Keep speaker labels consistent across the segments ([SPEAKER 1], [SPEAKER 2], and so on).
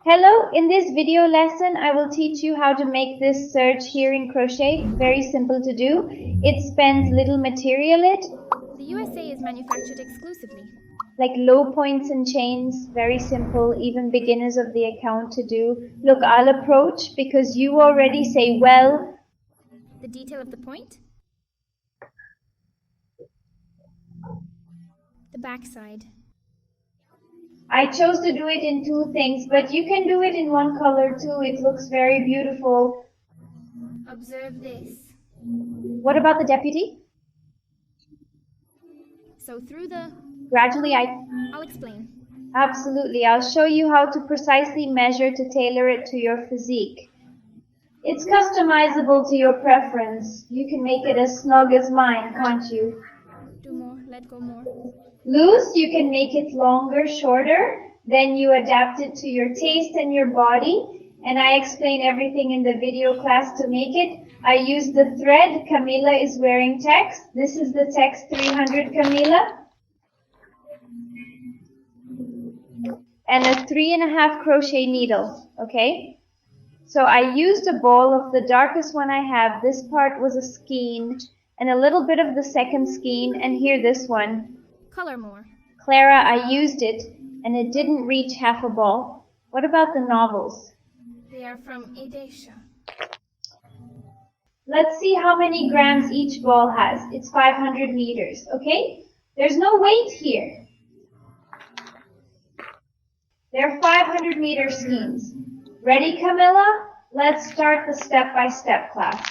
[SPEAKER 1] Hello, in this video lesson I will teach you how to make this serge here in crochet. Very simple to do. It spends little material
[SPEAKER 2] The USA is manufactured exclusively.
[SPEAKER 1] like low points and chains, very simple, even beginners of the account to do. Look, I'll approach because you already say well.
[SPEAKER 2] The detail of the point. The back side.
[SPEAKER 1] I chose to do it in two things, but you can do it in one color too. It looks very beautiful.
[SPEAKER 2] Observe this.
[SPEAKER 1] What about the deputy?
[SPEAKER 2] So through the...
[SPEAKER 1] Gradually
[SPEAKER 2] I'll explain.
[SPEAKER 1] Absolutely. I'll show you how to precisely measure to tailor it to your physique. It's customizable to your preference. You can make it as snug as mine, can't you?
[SPEAKER 2] Do more, let go more.
[SPEAKER 1] Loose, you can make it longer, shorter. Then you adapt it to your taste and your body. And I explain everything in the video class to make it. I use the thread Camila is wearing text. This is the text 300 Camila. And a 3.5 crochet needle, okay? So I used a ball of the darkest one I have. This part was a skein and a little bit of the second skein, and here this one.
[SPEAKER 2] Color more.
[SPEAKER 1] Clara, I used it and it didn't reach half a ball. What about the novels?
[SPEAKER 2] They are from Edesha.
[SPEAKER 1] Let's see how many grams each ball has. It's 500 meters, okay? There's no weight here. They're 500 meter skeins. Ready, Camilla? Let's start the step-by-step class.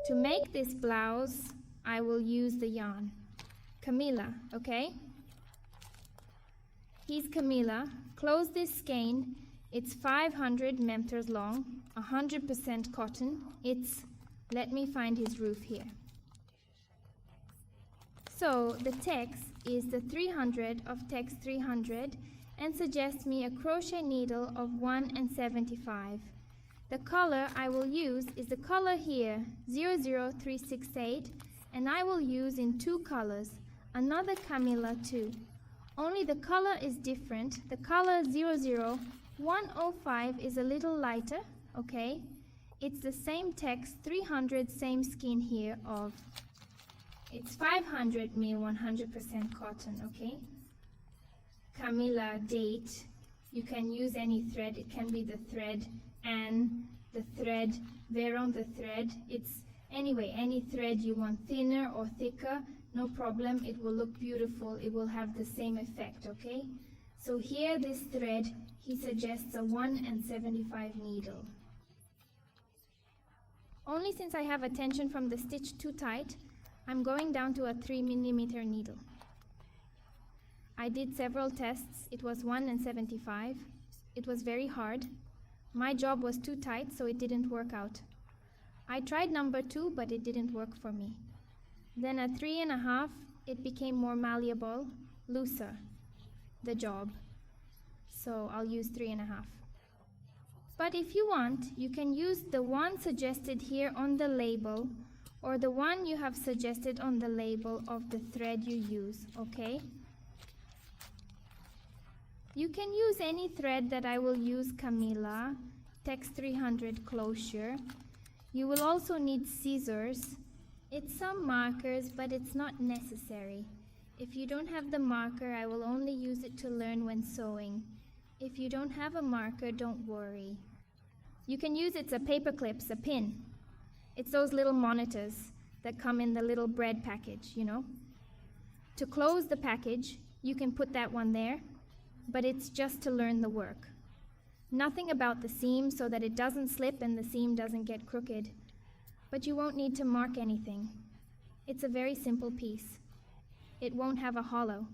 [SPEAKER 2] To make this blouse, I will use the yarn. Camila, okay? Here's Camila. Close this skein. It's 500 meters long, 100% cotton. Let me find his roof here. So the text is the 300 of text 300 and suggests me a crochet needle of 1/75. The color I will use is the color here, 00368, and I will use in two colors, another Camila too. Only the color is different. The color 00105 is a little lighter, okay? It's the same text, 300, same skein here of... It's 500 mil, 100% cotton, okay? Camila date. You can use any thread. It can be the thread and the thread, Veron the thread. It's anyway, any thread you want, thinner or thicker, no problem. It will look beautiful. It will have the same effect, okay? So here, this thread, he suggests a 1/75 needle. Only since I have a tension from the stitch too tight, I'm going down to a 3mm needle. I did several tests. It was 1/75. It was very hard. My job was too tight, so it didn't work out. I tried number 2, but it didn't work for me. Then at 3.5, it became more malleable, looser, the job. So I'll use 3.5. But if you want, you can use the one suggested here on the label, or the one you have suggested on the label of the thread you use, okay? You can use any thread that I will use, Camila, text 300 closure. You will also need scissors. It's some markers, but it's not necessary. If you don't have the marker, I will only use it to learn when sewing. If you don't have a marker, don't worry. You can use it's a paper clips, a pin. It's those little monitors that come in the little bread package, you know. To close the package, you can put that one there, but it's just to learn the work. Nothing about the seam so that it doesn't slip and the seam doesn't get crooked. But you won't need to mark anything. It's a very simple piece. It won't have a hollow.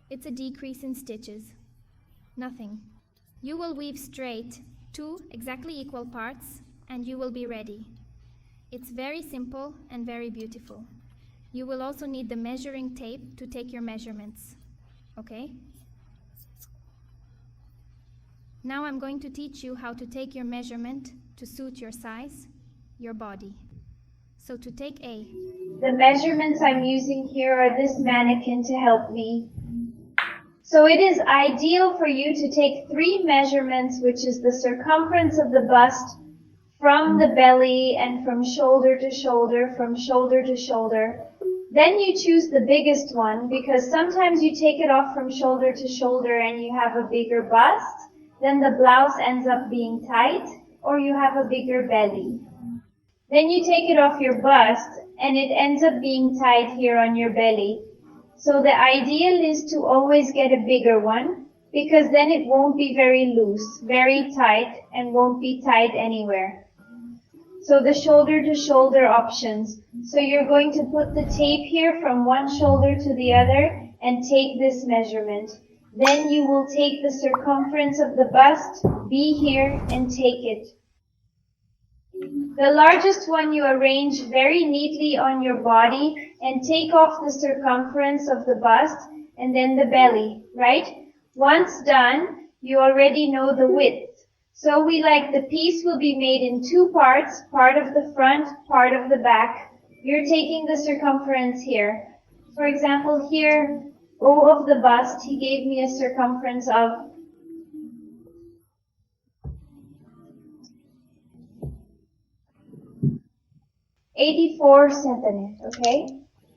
[SPEAKER 2] It's a decrease in stitches. Nothing. You will weave straight 2 exactly equal parts and you will be ready. It's very simple and very beautiful. You will also need the measuring tape to take your measurements, okay? Now I'm going to teach you how to take your measurement to suit your size, your body. So to take A.
[SPEAKER 1] The measurements I'm using here are this mannequin to help me. So it is ideal for you to take 3 measurements, which is the circumference of the bust from the belly and from shoulder to shoulder, from shoulder to shoulder. Then you choose the biggest one, because sometimes you take it off from shoulder to shoulder and you have a bigger bust. Then the blouse ends up being tight, or you have a bigger belly. Then you take it off your bust and it ends up being tight here on your belly. So the ideal is to always get a bigger one, because then it won't be very loose, very tight, and won't be tight anywhere. So the shoulder to shoulder options. So you're going to put the tape here from one shoulder to the other and take this measurement. Then you will take the circumference of the bust, be here, and take it. The largest one you arrange very neatly on your body and take off the circumference of the bust and then the belly, right? Once done, you already know the width. So the piece will be made in 2 parts, part of the front, part of the back. You're taking the circumference here. For example, here, O of the bust, he gave me a circumference of 84 centimeters, okay?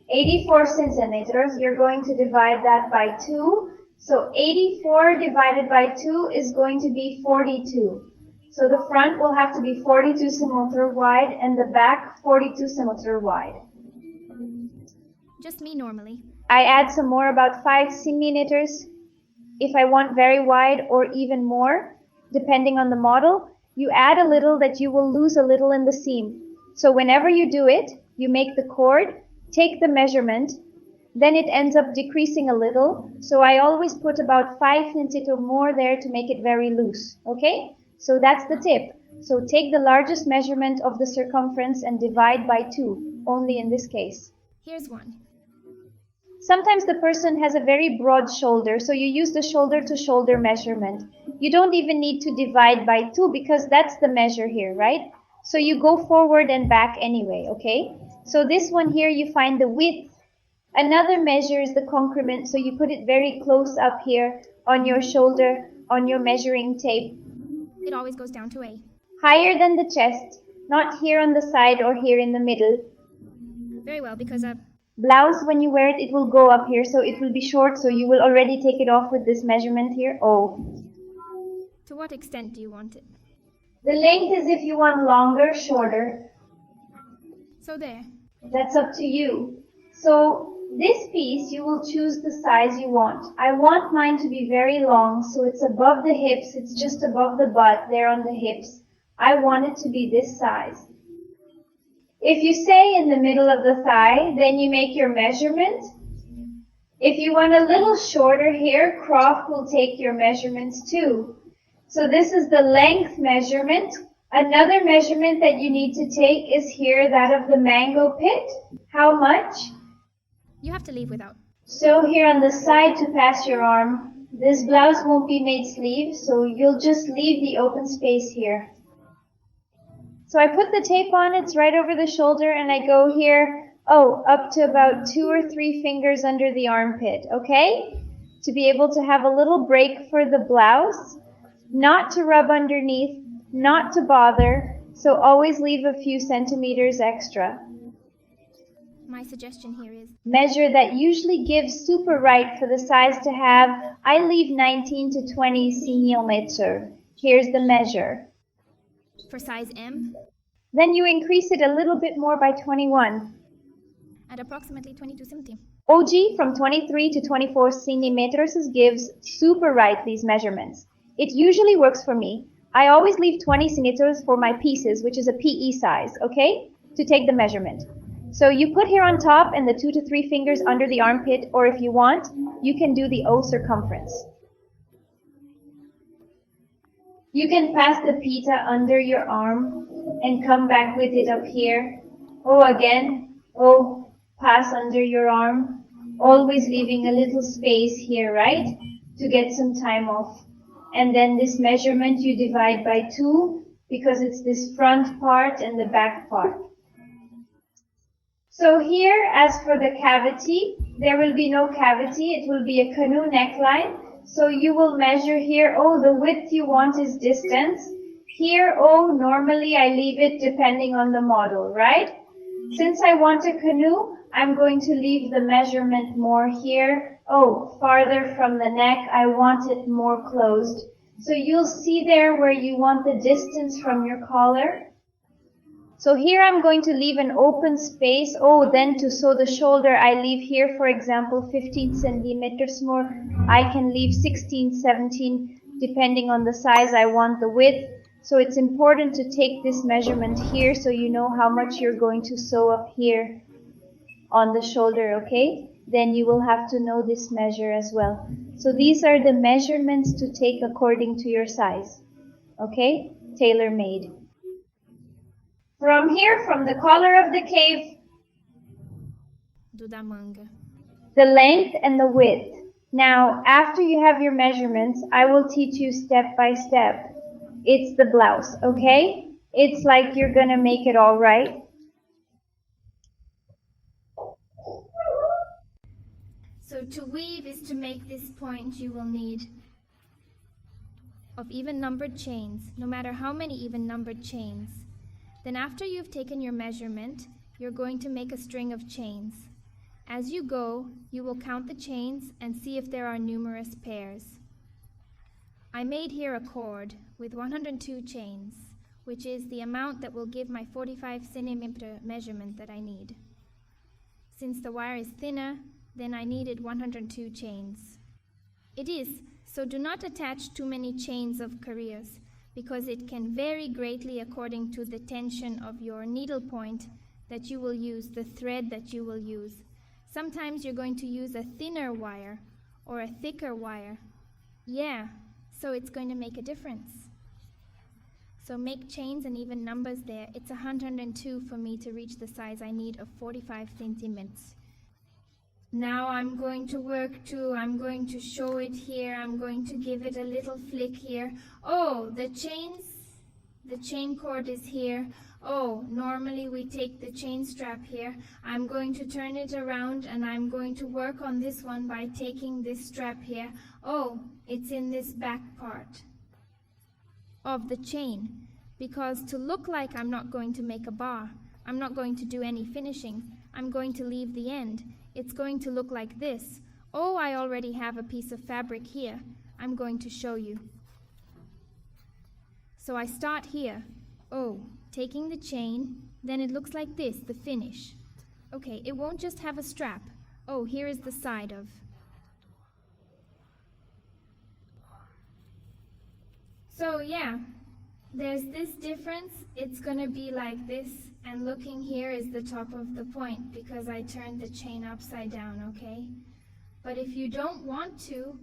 [SPEAKER 1] 84 centimeters, you're going to divide that by 2. So 84 divided by 2 is going to be 42. So the front will have to be 42 centimeters wide and the back 42 centimeters wide.
[SPEAKER 2] Just me normally.
[SPEAKER 1] I add some more, about 5 centimeters if I want very wide, or even more, depending on the model. You add a little that you will lose a little in the seam. So whenever you do it, you make the cord, take the measurement, then it ends up decreasing a little. So I always put about 5 centimeters more there to make it very loose. Okay? So that's the tip. So take the largest measurement of the circumference and divide by 2, only in this case.
[SPEAKER 2] Here's one.
[SPEAKER 1] Sometimes the person has a very broad shoulder, so you use the shoulder to shoulder measurement. You don't even need to divide by 2 because that's the measure here, right? So you go forward and back anyway, okay? So this one here, you find the width. Another measure is the concrement, so you put it very close up here on your shoulder, on your measuring tape.
[SPEAKER 2] It always goes down to A.
[SPEAKER 1] Higher than the chest, not here on the side or here in the middle.
[SPEAKER 2] Very well, because
[SPEAKER 1] blouse, when you wear it, it will go up here, so it will be short, so you will already take it off with this measurement here. Oh.
[SPEAKER 2] To what extent do you want it?
[SPEAKER 1] The length is if you want longer, shorter.
[SPEAKER 2] So there.
[SPEAKER 1] That's up to you. So this piece, you will choose the size you want. I want mine to be very long, so it's above the hips. It's just above the butt, there on the hips. I want it to be this size. If you say in the middle of the thigh, then you make your measurement. If you want a little shorter here, Croft will take your measurements too. So this is the length measurement. Another measurement that you need to take is here, that of the mango pit. How much?
[SPEAKER 2] You have to leave without.
[SPEAKER 1] So here on the side to pass your arm. This blouse won't be made sleeve, so you'll just leave the open space here. So I put the tape on, it's right over the shoulder, and I go here, up to about 2 or 3 fingers under the armpit, okay? To be able to have a little break for the blouse, not to rub underneath, not to bother, so always leave a few centimeters extra.
[SPEAKER 2] My suggestion here is
[SPEAKER 1] measure that usually gives super right for the size to have. I leave 19 to 20 centimeters. Here's the measure.
[SPEAKER 2] For size M?
[SPEAKER 1] Then you increase it a little bit more by 21.
[SPEAKER 2] At approximately 22 centimeters.
[SPEAKER 1] OG from 23 to 24 centimeters gives super right these measurements. It usually works for me. I always leave 20 centimeters for my pieces, which is a PE size, okay? To take the measurement. So you put here on top and the 2 to 3 fingers under the armpit, or if you want, you can do the O circumference. You can pass the pita under your arm and come back with it up here. O again. O, pass under your arm. Always leaving a little space here, right? To get some time off. And then this measurement you divide by 2 because it's this front part and the back part. So here, as for the cavity, there will be no cavity. It will be a canoe neckline. So you will measure here, oh, the width you want is distance. Here, oh, normally I leave it depending on the model, right? Since I want a canoe, I'm going to leave the measurement more here. Oh, farther from the neck, I want it more closed. So you'll see there where you want the distance from your collar. So here I'm going to leave an open space. Oh, then to sew the shoulder, I leave here, for example, 15 centimeters more. I can leave 16, 17, depending on the size I want the width. So it's important to take this measurement here so you know how much you're going to sew up here on the shoulder, okay? Then you will have to know this measure as well. So these are the measurements to take according to your size, okay? Tailor-made. From here, from the collar of the cave,
[SPEAKER 2] da manga,
[SPEAKER 1] the length and the width. Now, after you have your measurements, I will teach you step by step. It's the blouse, okay? It's like you're gonna make it all right.
[SPEAKER 2] So to weave is to make this point, you will need of even numbered chains, no matter how many even numbered chains. Then after you've taken your measurement, you're going to make a string of chains. As you go, you will count the chains and see if there are numerous pairs. I made here a cord with 102 chains, which is the amount that will give my 45 centimeter measurement that I need. Since the wire is thinner, then I needed 102 chains. It is, so do not attach too many chains of careers, because it can vary greatly according to the tension of your needle point that you will use, the thread that you will use. Sometimes you're going to use a thinner wire or a thicker wire. Yeah, so it's going to make a difference. So make chains and even numbers there. It's 102 for me to reach the size I need of 45 centimeters. Now I'm going to work too. I'm going to show it here. I'm going to give it a little flick here. Oh, the chain cord is here. Oh, normally we take the chain strap here. I'm going to turn it around and I'm going to work on this one by taking this strap here. Oh, it's in this back part of the chain, because to look like I'm not going to make a bar, I'm not going to do any finishing, I'm going to leave the end. It's going to look like this. Oh, I already have a piece of fabric here. I'm going to show you. So I start here. Oh, taking the chain, then it looks like this, the finish. Okay, it won't just have a strap. Oh, here is the side of. So yeah, there's this difference. It's going to be like this, and looking here is the top of the point because I turned the chain upside down, okay? But if you don't want to,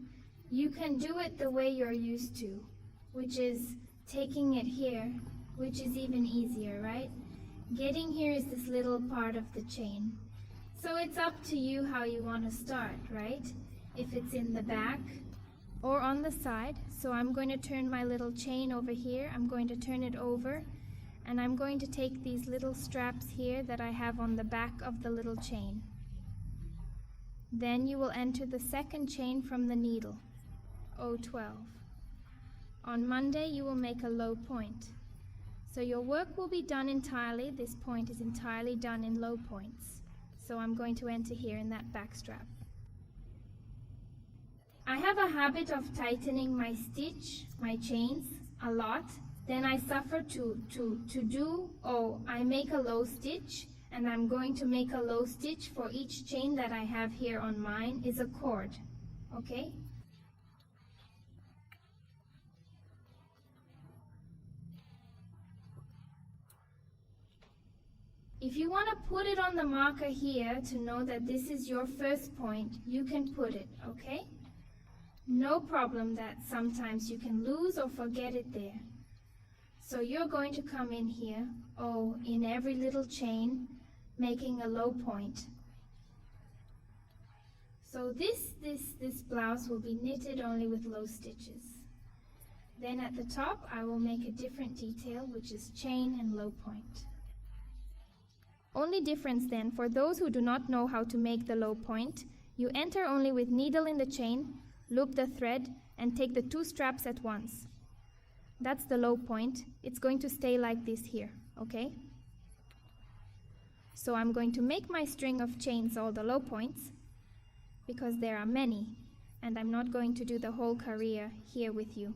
[SPEAKER 2] you can do it the way you're used to, which is taking it here, which is even easier, right? Getting here is this little part of the chain. So it's up to you how you want to start, right? If it's in the back or on the side. So I'm going to turn my little chain over here. I'm going to turn it over, and I'm going to take these little straps here that I have on the back of the little chain. Then you will enter the second chain from the needle, O12. On Monday you will make a low point. So your work will be done entirely. This point is entirely done in low points. So I'm going to enter here in that back strap. I have a habit of tightening my stitch, my chains, a lot. Then I suffer I make a low stitch, and I'm going to make a low stitch for each chain that I have here on mine is a cord, okay? If you want to put it on the marker here to know that this is your first point, you can put it, okay? No problem that sometimes you can lose or forget it there. So you're going to come in here, in every little chain, making a low point. So this blouse will be knitted only with low stitches. Then at the top I will make a different detail, which is chain and low point. Only difference then, for those who do not know how to make the low point, you enter only with needle in the chain, loop the thread, and take the 2 straps at once. That's the low point. It's going to stay like this here, okay? So I'm going to make my string of chains all the low points, because there are many, and I'm not going to do the whole career here with you,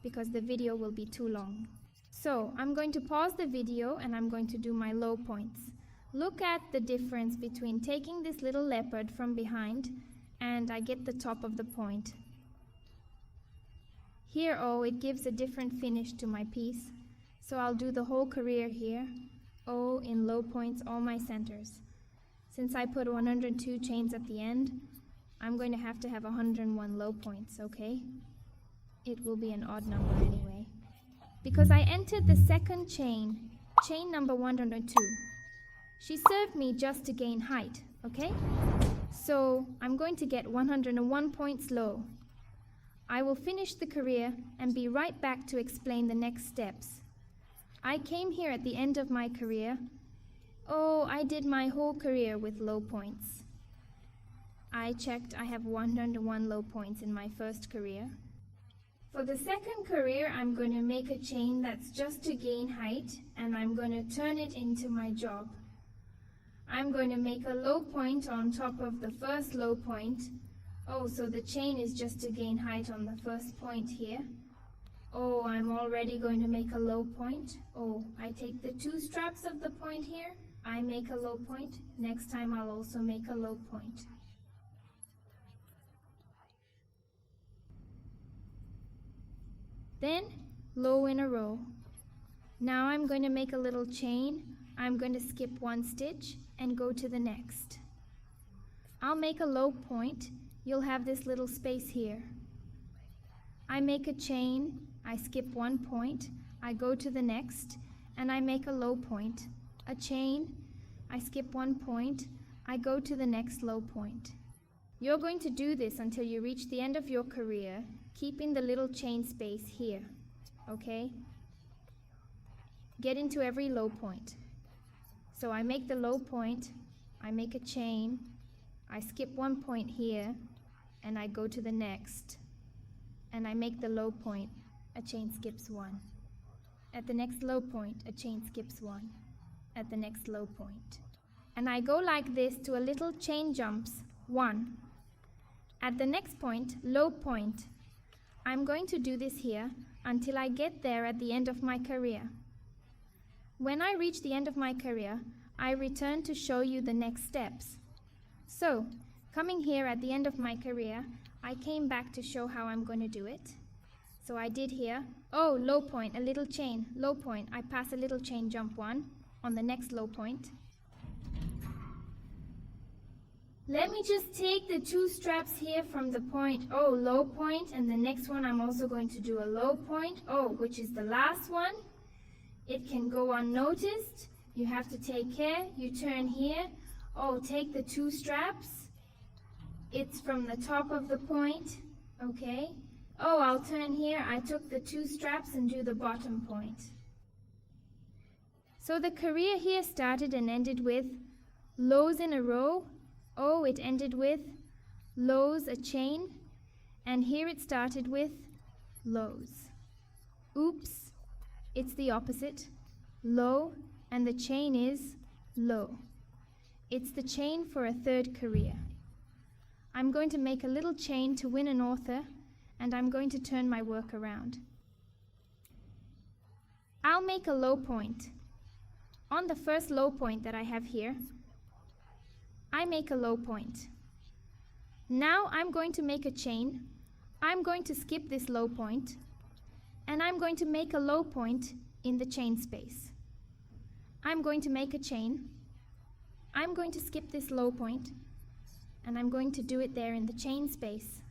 [SPEAKER 2] because the video will be too long. So I'm going to pause the video and I'm going to do my low points. Look at the difference between taking this little leopard from behind and I get the top of the point. Here, oh, it gives a different finish to my piece. So I'll do the whole career here. Oh, in low points, all my centers. Since I put 102 chains at the end, I'm going to have 101 low points, okay? It will be an odd number anyway. Because I entered the second chain, chain number 102. She served me just to gain height, okay? So I'm going to get 101 points low. I will finish the career and be right back to explain the next steps. I came here at the end of my career. Oh, I did my whole career with low points. I checked, I have 101 low points in my first career. For the second career, I'm going to make a chain that's just to gain height, and I'm going to turn it into my job. I'm going to make a low point on top of the first low point. Oh, so the chain is just to gain height on the first point here. Oh, I'm already going to make a low point. Oh, I take the 2 straps of the point here. I make a low point. Next time I'll also make a low point. Then, low in a row. Now I'm going to make a little chain. I'm going to skip 1 stitch and go to the next. I'll make a low point. You'll have this little space here. I make a chain, I skip 1 point, I go to the next, and I make a low point. A chain, I skip 1 point, I go to the next low point. You're going to do this until you reach the end of your career, keeping the little chain space here, okay? Get into every low point. So I make the low point, I make a chain, I skip 1 point here, and I go to the next, and I make the low point, a chain skips 1. At the next low point, a chain skips 1. At the next low point. And I go like this to a little chain jumps, 1. At the next point, low point. I'm going to do this here until I get there at the end of my career. When I reach the end of my career, I return to show you the next steps. So, coming here at the end of my career, I came back to show how I'm going to do it. So I did here, oh, low point, a little chain, low point, I pass a little chain jump 1 on the next low point. Let me just take the 2 straps here from the point, oh, low point, and the next one I'm also going to do a low point, oh, which is the last one. It can go unnoticed. You have to take care. You turn here. Oh, take the 2 straps. It's from the top of the point, okay? Oh, I'll turn here. I took the 2 straps and do the bottom point. So the career here started and ended with lows in a row. Oh, it ended with lows, a chain. And here it started with lows. Oops, it's the opposite. Low, and the chain is low. It's the chain for a third career. I'm going to make a little chain to win an author, and I'm going to turn my work around. I'll make a low point. On the first low point that I have here, I make a low point. Now I'm going to make a chain. I'm going to skip this low point, and I'm going to make a low point in the chain space. I'm going to make a chain. I'm going to skip this low point, and I'm going to do it there in the chain space.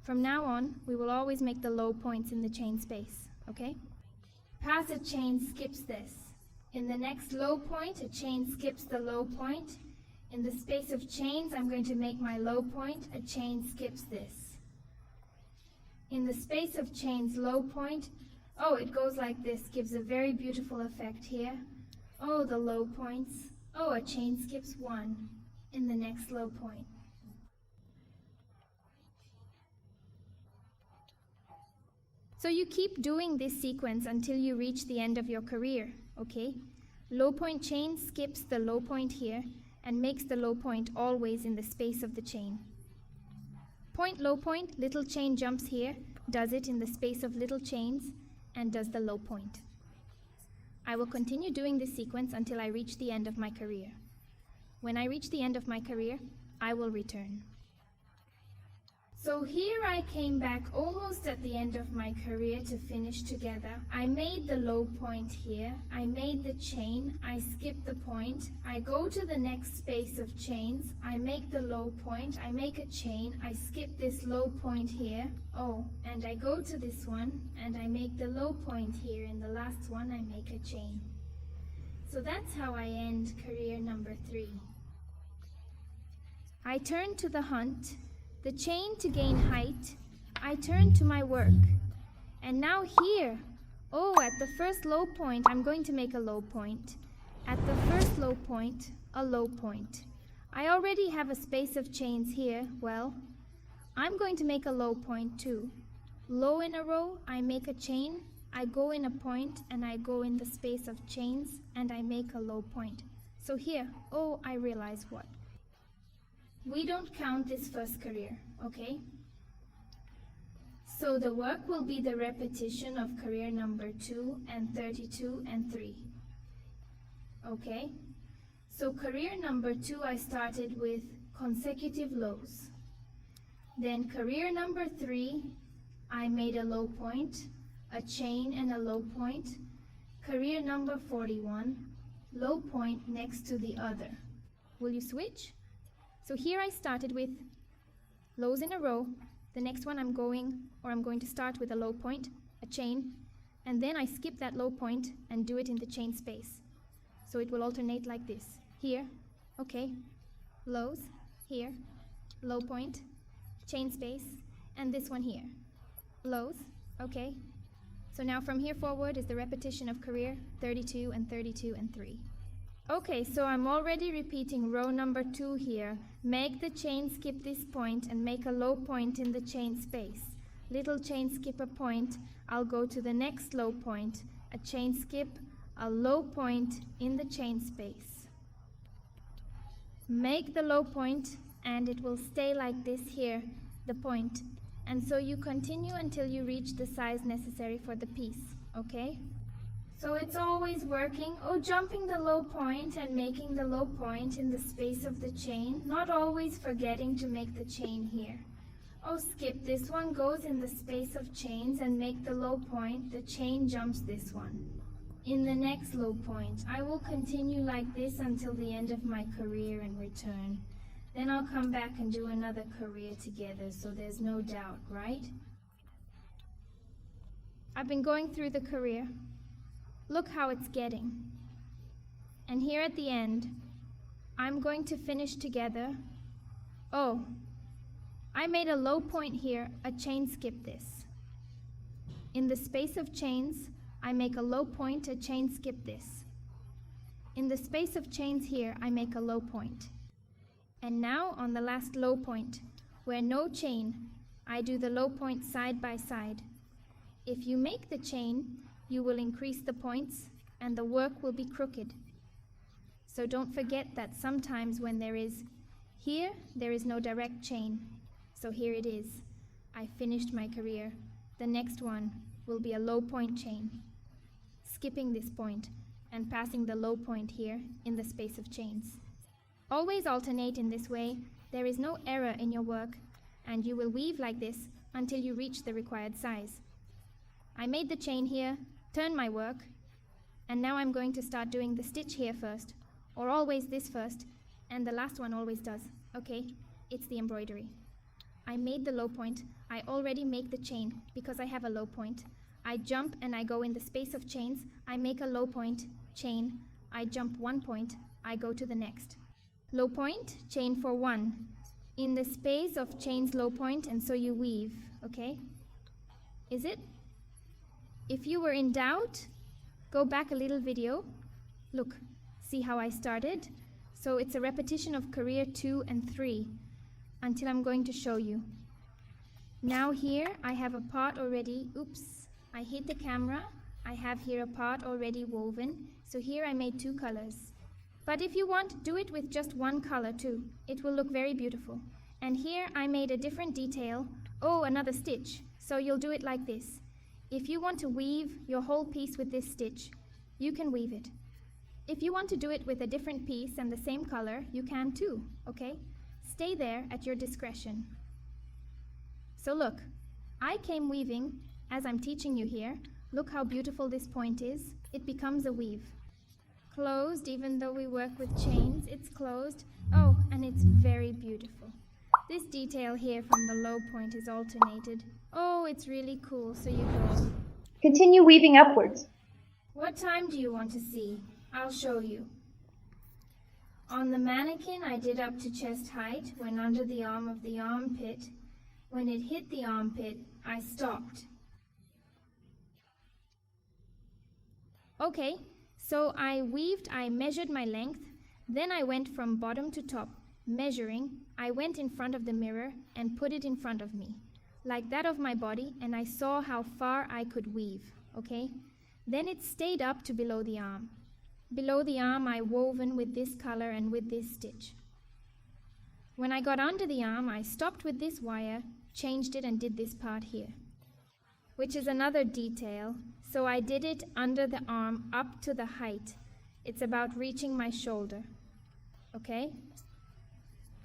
[SPEAKER 2] From now on, we will always make the low points in the chain space, okay? Pass a chain skips this. In the next low point, a chain skips the low point. In the space of chains, I'm going to make my low point, a chain skips this. In the space of chains low point, oh, it goes like this, gives a very beautiful effect here. Oh, the low points. Oh, a chain skips 1 in the next low point. So you keep doing this sequence until you reach the end of your career, okay? Low point chain skips the low point here and makes the low point always in the space of the chain. Point, low point, little chain jumps here, does it in the space of little chains, and does the low point. I will continue doing this sequence until I reach the end of my career. When I reach the end of my career, I will return. So here I came back almost at the end of my career to finish together. I made the low point here, I made the chain, I skip the point, I go to the next space of chains, I make the low point, I make a chain, I skip this low point here, oh, and I go to this one, and I make the low point here, and the last one I make a chain. So that's how I end career number 3. I turn to the hunt, the chain to gain height, I turn to my work. And now here, oh, at the first low point, I'm going to make a low point. At the first low point, a low point. I already have a space of chains here, well, I'm going to make a low point too. Low in a row, I make a chain, I go in a point, and I go in the space of chains, and I make a low point. So here, oh, I realize what. We don't count this first career, okay? So the work will be the repetition of career number 2 and 32 and 3. Okay? So career number 2 I started with consecutive lows. Then career number 3 I made a low point, a chain and a low point. Career number 41, low point next to the other. Will you switch? So here I started with lows in a row. The next one I'm going to start with a low point, a chain, and then I skip that low point and do it in the chain space. So it will alternate like this. Here, okay, lows, here, low point, chain space, and this one here. Lows, okay. So now from here forward is the repetition of career 32 and 32 and 3. Okay, so I'm already repeating row number 2 here. Make the chain skip this point and make a low point in the chain space. Little chain skip a point, I'll go to the next low point. A chain skip, a low point in the chain space. Make the low point and it will stay like this here, the point. And so you continue until you reach the size necessary for the piece, okay? So it's always working, jumping the low point and making the low point in the space of the chain, not always forgetting to make the chain here. Skip this one, goes in the space of chains and make the low point, the chain jumps this one. In the next low point, I will continue like this until the end of my career and return. Then I'll come back and do another career together, so there's no doubt, right? I've been going through the career. Look how it's getting. And here at the end, I'm going to finish together. Oh, I made a low point here, a chain skip this. In the space of chains, I make a low point, a chain skip this. In the space of chains here, I make a low point. And now on the last low point, where no chain, I do the low point side by side. If you make the chain, you will increase the points and the work will be crooked. So don't forget that sometimes when there is no direct chain. So here it is. I finished my career. The next one will be a low point chain, skipping this point and passing the low point here in the space of chains. Always alternate in this way. There is no error in your work, and you will weave like this until you reach the required size. I made the chain here, turn my work, and now I'm going to start doing the stitch here first, or always this first, and the last one always does. Okay, it's the embroidery. I made the low point. I already make the chain because I have a low point. I jump and I go in the space of chains. I make a low point, chain. I jump 1 point. I go to the next. Low point, chain for 1. In the space of chains, low point, and so you weave. Okay? Is it? If you were in doubt, go back a little video. Look, see how I started? So it's a repetition of career 2 and 3 until I'm going to show you. Now here I have a part already, oops, I hit the camera. I have here a part already woven. So here I made 2 colors. But if you want, do it with just 1 color too. It will look very beautiful. And here I made a different detail. Oh, another stitch. So you'll do it like this. If you want to weave your whole piece with this stitch, you can weave it. If you want to do it with a different piece and the same color, you can too, okay? Stay there at your discretion. So look, I came weaving as I'm teaching you here. Look how beautiful this point is. It becomes a weave. Closed, even though we work with chains, it's closed. Oh, and it's very beautiful. This detail here from the low point is alternated. Oh, it's really cool, so you go.
[SPEAKER 1] Continue weaving upwards.
[SPEAKER 2] What time do you want to see? I'll show you. On the mannequin, I did up to chest height, went under the arm of the armpit. When it hit the armpit, I stopped. Okay, so I weaved, I measured my length, then I went from bottom to top. Measuring, I went in front of the mirror and put it in front of me, like that of my body, and I saw how far I could weave, okay? Then it stayed up to below the arm. Below the arm, I woven with this color and with this stitch. When I got under the arm, I stopped with this wire, changed it and did this part here, which is another detail. So I did it under the arm up to the height. It's about reaching my shoulder, okay?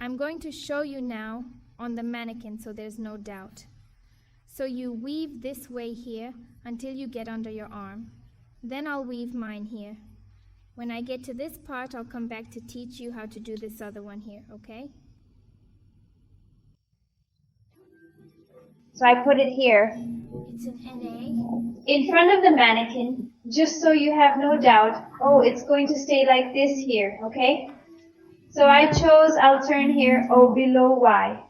[SPEAKER 2] I'm going to show you now on the mannequin so there's no doubt. So you weave this way here until you get under your arm. Then I'll weave mine here. When I get to this part, I'll come back to teach you how to do this other one here, okay?
[SPEAKER 1] So I put it here.
[SPEAKER 2] It's an NA.
[SPEAKER 1] In front of the mannequin, just so you have no doubt. Oh, it's going to stay like this here, okay? So I chose, I'll turn here, oh, below Y.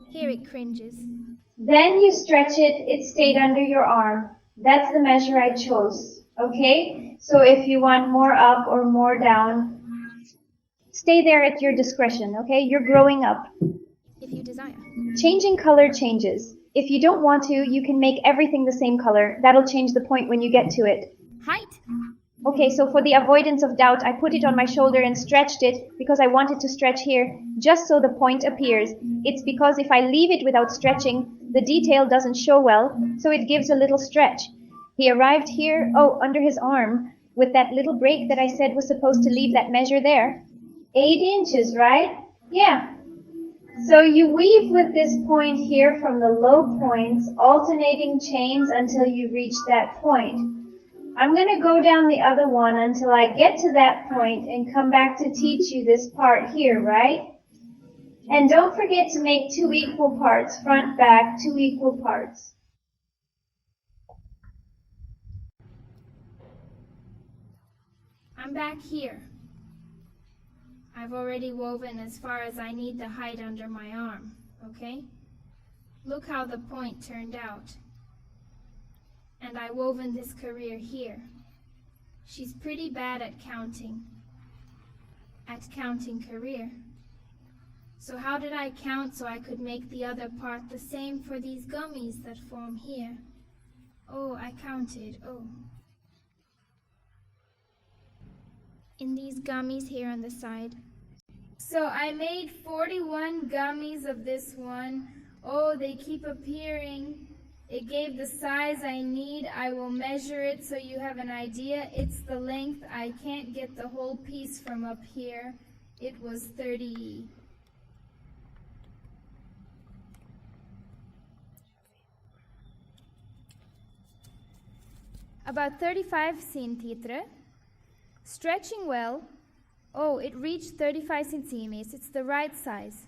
[SPEAKER 2] Here it cringes.
[SPEAKER 1] Then you stretch it, it stayed under your arm. That's the measure I chose, okay? So if you want more up or more down, stay there at your discretion, okay? You're growing up.
[SPEAKER 2] If you desire.
[SPEAKER 1] Changing color changes. If you don't want to, you can make everything the same color. That'll change the point when you get to it.
[SPEAKER 2] Height.
[SPEAKER 1] Okay, so for the avoidance of doubt, I put it on my shoulder and stretched it because I wanted to stretch here just so the point appears. It's because if I leave it without stretching, the detail doesn't show well, so it gives a little stretch. He arrived here, oh, under his arm, with that little break that I said was supposed to leave that measure there. 8 inches, right? Yeah. So you weave with this point here from the low points, alternating chains until you reach that point. I'm going to go down the other one until I get to that point and come back to teach you this part here, right? And don't forget to make 2 equal parts, front, back, 2 equal parts.
[SPEAKER 2] I'm back here. I've already woven as far as I need the height under my arm, okay? Look how the point turned out. And I woven this career here. She's pretty bad at counting career. So how did I count so I could make the other part the same for these gummies that form here? Oh, I counted, oh. In these gummies here on the side. So I made 41 gummies of this one. Oh, they keep appearing. It gave the size I need. I will measure it so you have an idea. It's the length. I can't get the whole piece from up here. It was 30. About 35 centimeters. Stretching well. Oh, it reached 35 centimeters. It's the right size.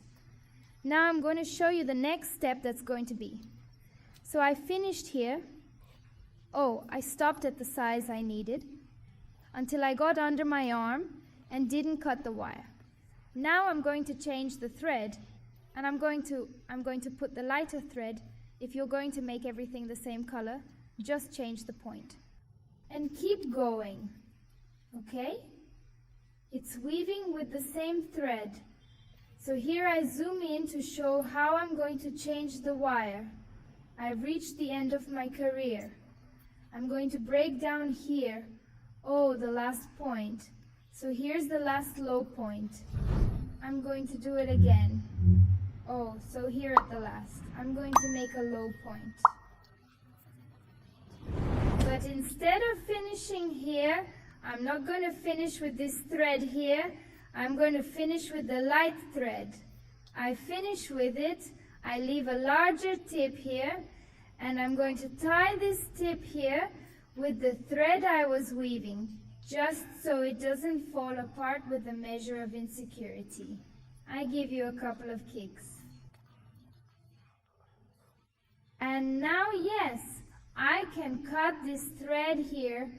[SPEAKER 2] Now I'm going to show you the next step that's going to be. So I finished here. Oh, I stopped at the size I needed until I got under my arm and didn't cut the wire. Now I'm going to change the thread, and I'm going to put the lighter thread. If you're going to make everything the same color, just change the point. And keep going, okay? It's weaving with the same thread. So here I zoom in to show how I'm going to change the wire. I've reached the end of my career. I'm going to break down here. Oh, the last point. So here's the last low point. I'm going to do it again. Oh, so here at the last, I'm going to make a low point. But instead of finishing here, I'm not going to finish with this thread here. I'm going to finish with the light thread. I finish with it. I leave a larger tip here, and I'm going to tie this tip here with the thread I was weaving, just so it doesn't fall apart with the measure of insecurity. I give you a couple of kicks. And now, yes, I can cut this thread here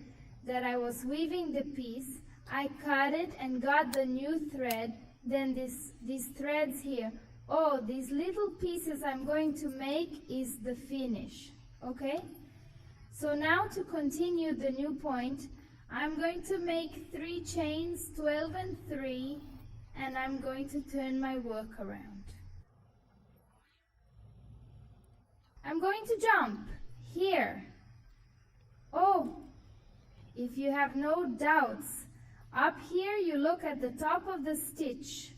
[SPEAKER 2] that I was weaving the piece. I cut it and got the new thread, then these threads here. Oh, these little pieces I'm going to make is the finish, okay? So now to continue the new point, I'm going to make 3 chains, 12 and 3, and I'm going to turn my work around. I'm going to jump here. Oh, if you have no doubts, up here you look at the top of the stitch.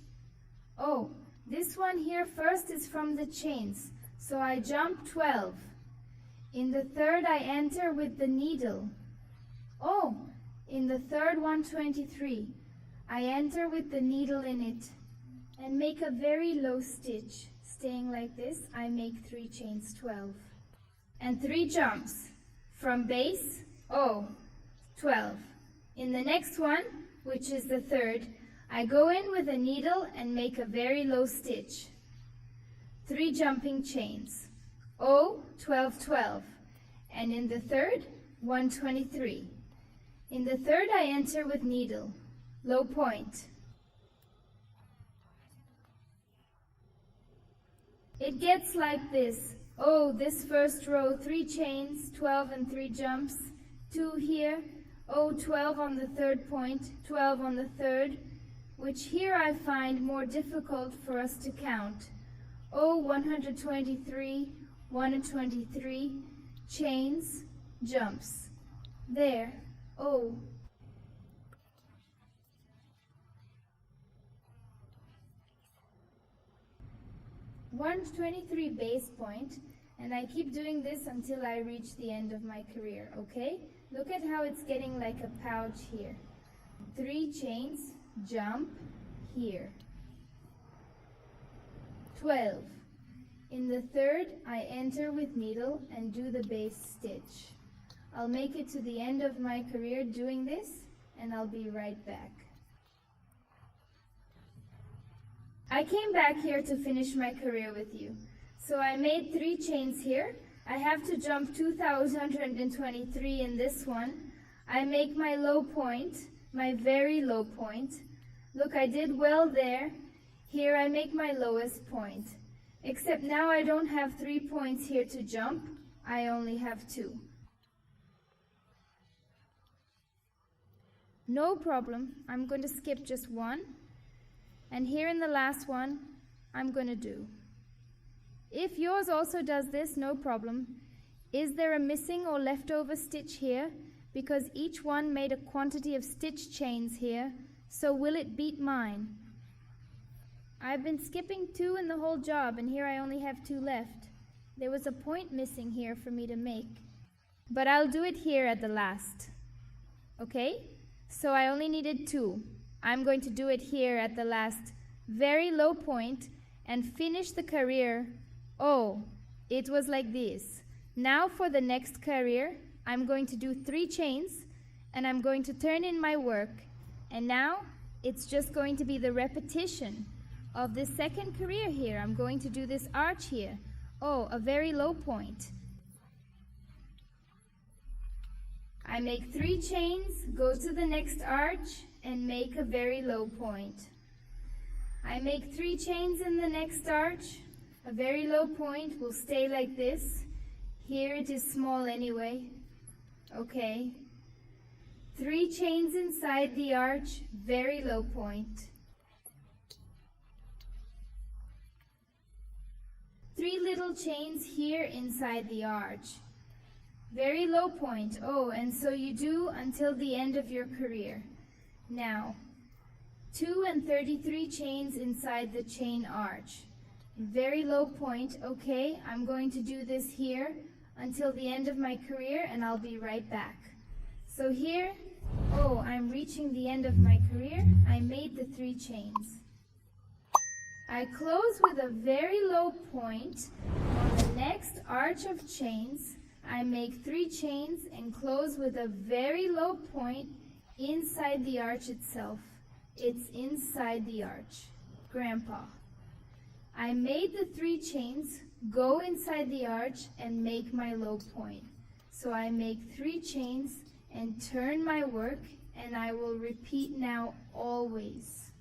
[SPEAKER 2] Oh, this one here first is from the chains, so I jump 12. In the third I enter with the needle. Oh, in the third 123, I enter with the needle in it and make a very low stitch. Staying like this, I make 3 chains 12 and 3 jumps from base, 12. In the next one, which is the third, I go in with a needle and make a very low stitch. 3 jumping chains, 12, 12. And in the third, 123. In the third, I enter with needle, low point. It gets like this. Oh, this first row, 3 chains, 12 and 3 jumps, 2 here, 12 on the third point, 12 on the third, which here I find more difficult for us to count. 123, 123, chains, jumps. There, 123 base point, and I keep doing this until I reach the end of my career, okay? Look at how it's getting like a pouch here. 3 chains, jump, here. 12. In the third, I enter with needle and do the base stitch. I'll make it to the end of my career doing this, and I'll be right back. I came back here to finish my career with you. So I made 3 chains here. I have to jump 2,123 in this one. I make my low point, my very low point. Look, I did well there. Here I make my lowest point. Except now I don't have 3 points here to jump. I only have 2. No problem. I'm going to skip just 1. And here in the last one, I'm going to do. If yours also does this, no problem. Is there a missing or leftover stitch here? Because each one made a quantity of stitch chains here, so will it beat mine? I've been skipping 2 in the whole job, and here I only have 2 left. There was a point missing here for me to make. But I'll do it here at the last. Okay? So I only needed 2. I'm going to do it here at the last very low point and finish the career. Oh, it was like this. Now for the next career, I'm going to do 3 chains and I'm going to turn in my work. And now it's just going to be the repetition of this second career here. I'm going to do this arch here. Oh, a very low point. I make 3 chains, go to the next arch, and make a very low point. I make 3 chains in the next arch, a very low point will stay like this. Here it is small anyway. Okay. 3 chains inside the arch, very low point. 3 little chains here inside the arch, very low point. Oh, and so you do until the end of your career. Now, 2 and 33 chains inside the chain arch, very low point. Okay, I'm going to do this here until the end of my career, and I'll be right back. So here, oh, I'm reaching the end of my career. I made the 3 chains. I close with a very low point on the next arch of chains. I make 3 chains and close with a very low point inside the arch itself. It's inside the arch. Grandpa. I made the 3 chains, go inside the arch and make my low point. So I make 3 chains and turn my work, and I will repeat now always.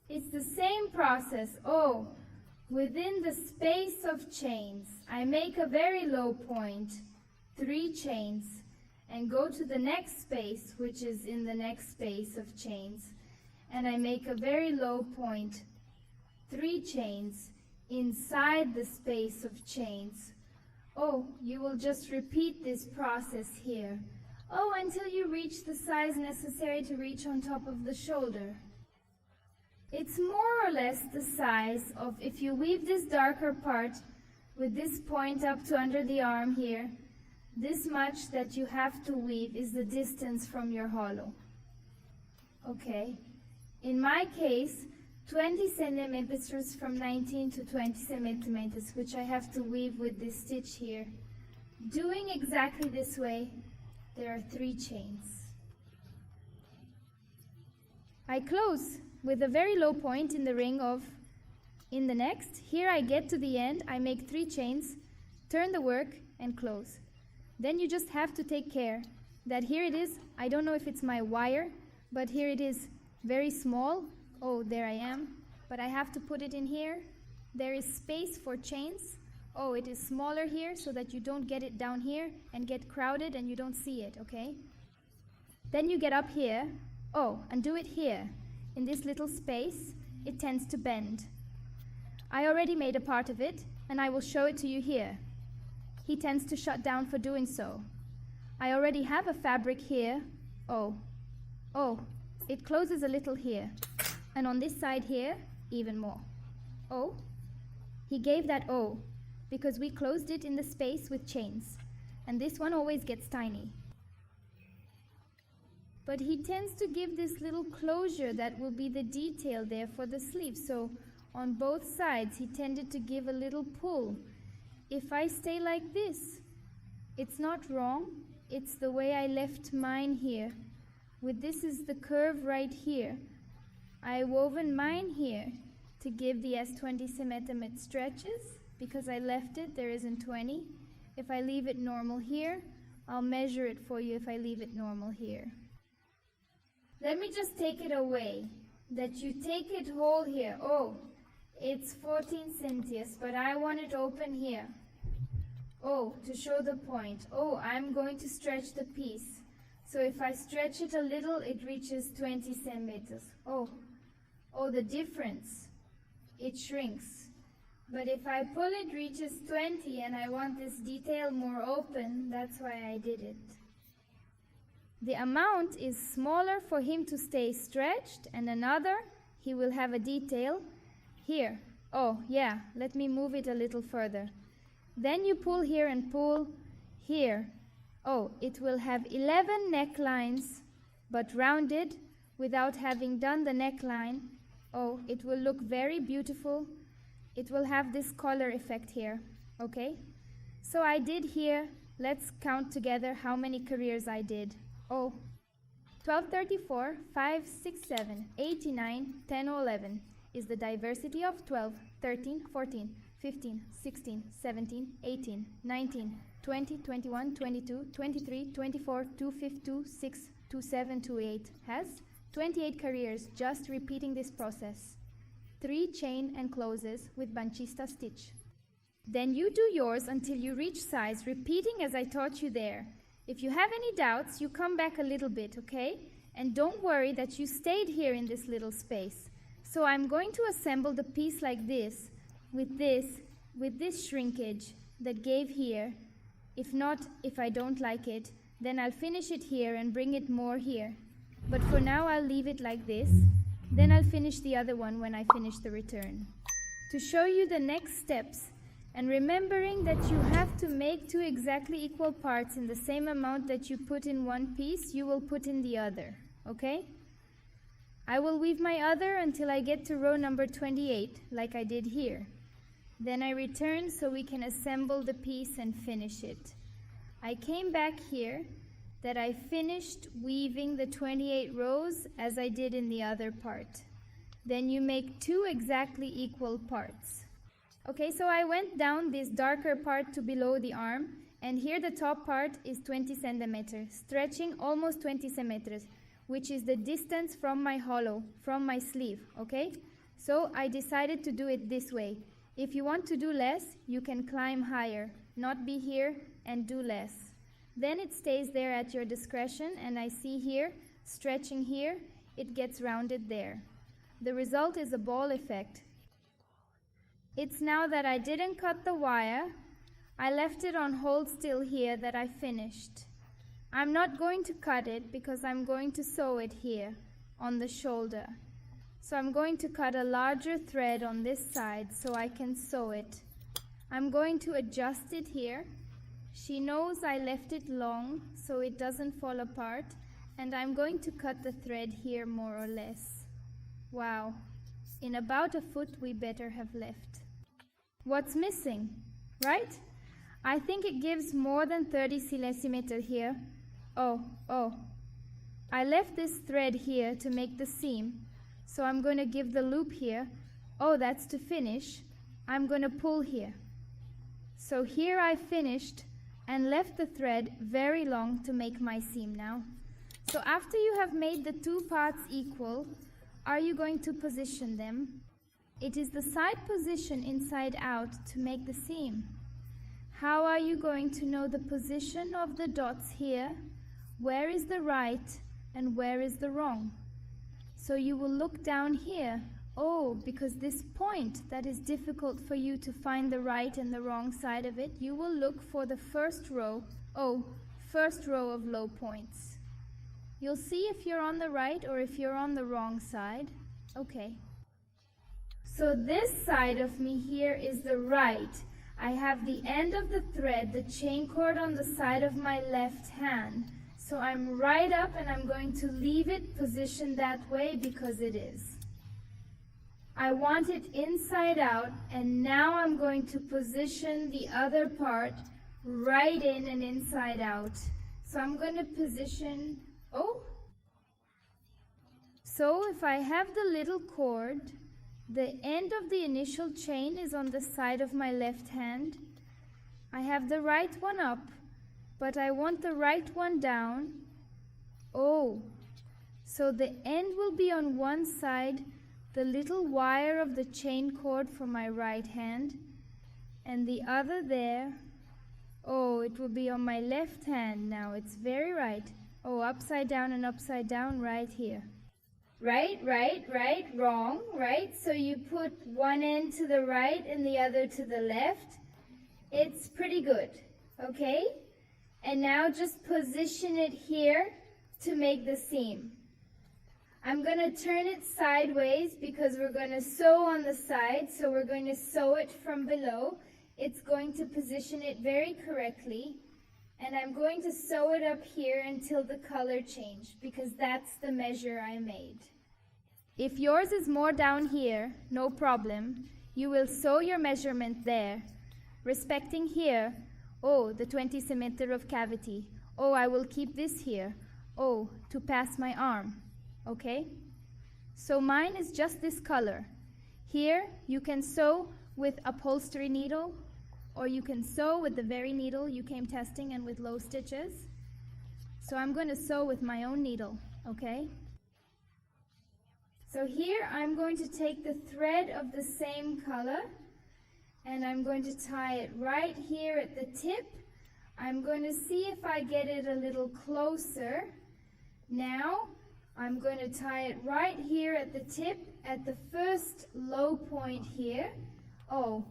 [SPEAKER 2] It's the same process. Oh, within the space of chains, I make a very low point, 3 chains, and go to the next space, which is in the next space of chains, and I make a very low point, 3 chains, inside the space of chains. Oh, you will just repeat this process here. Oh, until you reach the size necessary to reach on top of the shoulder. It's more or less the size of, if you weave this darker part with this point up to under the arm here, this much that you have to weave is the distance from your hollow. Okay, in my case, 20 centimeters from 19 to 20 centimeters, which I have to weave with this stitch here. Doing exactly this way, there are 3 chains. I close with a very low point in the ring of, in the next, here I get to the end, I make 3 chains, turn the work and close. Then you just have to take care that here it is, I don't know if it's my wire, but here it is very small. Oh, there I am, but I have to put it in here. There is space for chains. Oh, it is smaller here so that you don't get it down here and get crowded and you don't see it, okay? Then you get up here, oh, and do it here. In this little space, it tends to bend. I already made a part of it, and I will show it to you here. He tends to shut down for doing so. I already have a fabric here. Oh, it closes a little here. And on this side here, even more. Oh, he gave that O, because we closed it in the space with chains. And this one always gets tiny. But he tends to give this little closure that will be the detail there for the sleeve. So on both sides, he tended to give a little pull. If I stay like this, it's not wrong. It's the way I left mine here. With this is the curve right here. I woven mine here to give the S20 centimeter stretches. Because I left it, there isn't 20. If I leave it normal here, I'll measure it for you if I leave it normal here. Let me just take it away, that you take it whole here. Oh, it's 14 centimeters, but I want it open here. Oh, to show the point. Oh, I'm going to stretch the piece. So if I stretch it a little, it reaches 20 centimeters. Oh, the difference. It shrinks. But if I pull, it reaches 20, and I want this detail more open. That's why I did it. The amount is smaller for him to stay stretched, and another, he will have a detail here. Oh, yeah, let me move it a little further. Then you pull here and pull here. Oh, it will have 11 necklines, but rounded without having done the neckline. Oh, it will look very beautiful. It will have this collar effect here, okay? So I did here, let's count together how many careers I did. Oh, 12, 34, 5, 6, 7, 8, 9, 10, 11 is the diversity of 12, 13, 14, 15, 16, 17, 18, 19, 20, 21, 22, 23, 24, 25, 26, 27, 28 has 28 careers just repeating this process. 3 chain and closes with banchista stitch. Then you do yours until you reach size, repeating as I taught you there. If you have any doubts, you come back a little bit, okay? And don't worry that you stayed here in this little space. So I'm going to assemble the piece like this, with this shrinkage that gave here. If not, if I don't like it, then I'll finish it here and bring it more here. But for now, I'll leave it like this. Then I'll finish the other one when I finish the return. To show you the next steps, and remembering that you have to make 2 exactly equal parts in the same amount that you put in one piece, you will put in the other, okay? I will weave my other until I get to row number 28, like I did here. Then I return so we can assemble the piece and finish it. I came back here that I finished weaving the 28 rows as I did in the other part. Then you make 2 exactly equal parts. Okay, so I went down this darker part to below the arm, and here the top part is 20 centimeters, stretching almost 20 centimeters, which is the distance from my hollow, from my sleeve, okay? So I decided to do it this way. If you want to do less, you can climb higher, not be here and do less. Then it stays there at your discretion, and I see here, stretching here, it gets rounded there. The result is a ball effect. It's now that I didn't cut the wire, I left it on hold still here that I finished. I'm not going to cut it because I'm going to sew it here on the shoulder. So I'm going to cut a larger thread on this side so I can sew it. I'm going to adjust it here. She knows I left it long so it doesn't fall apart, and I'm going to cut the thread here more or less. Wow, in about a foot we better have left. What's missing, right? I think it gives more than 30 centimeters here. Oh, I left this thread here to make the seam, so I'm going to give the loop here. Oh, that's to finish. I'm going to pull here. So here I finished and left the thread very long to make my seam now. So after you have made the 2 parts equal, are you going to position them? It is the side position inside out to make the seam. How are you going to know the position of the dots here? Where is the right and where is the wrong? So you will look down here. Oh, because this point that is difficult for you to find the right and the wrong side of it, you will look for the first row. Oh, first row of low points. You'll see if you're on the right or if you're on the wrong side. Okay. So this side of me here is the right. I have the end of the thread, the chain cord on the side of my left hand. So I'm right up and I'm going to leave it positioned that way because it is. I want it inside out, and now I'm going to position the other part right in and inside out. So I'm going to position, So if I have the little cord, the end of the initial chain is on the side of my left hand. I have the right one up, but I want the right one down. So the end will be on one side, the little wire of the chain cord for my right hand, and the other there. It will be on my left hand now. It's very right. Upside down and upside down right here. Right, wrong, right? So you put one end to the right and the other to the left. It's pretty good, okay? And now just position it here to make the seam. I'm going to turn it sideways because we're going to sew on the side, so we're going to sew it from below. It's going to position it very correctly. And I'm going to sew it up here until the color change, because that's the measure I made. If yours is more down here, no problem. You will sew your measurement there, respecting here, the 20 centimeters of cavity. I will keep this here, to pass my arm, okay? So mine is just this color. Here you can sew with upholstery needle, or you can sew with the very needle you came testing and with low stitches. So I'm going to sew with my own needle, okay? So here I'm going to take the thread of the same color, and I'm going to tie it right here at the tip I'm going to see if I get it a little closer. Now, I'm going to tie it right here at the tip, at the first low point here. Oh,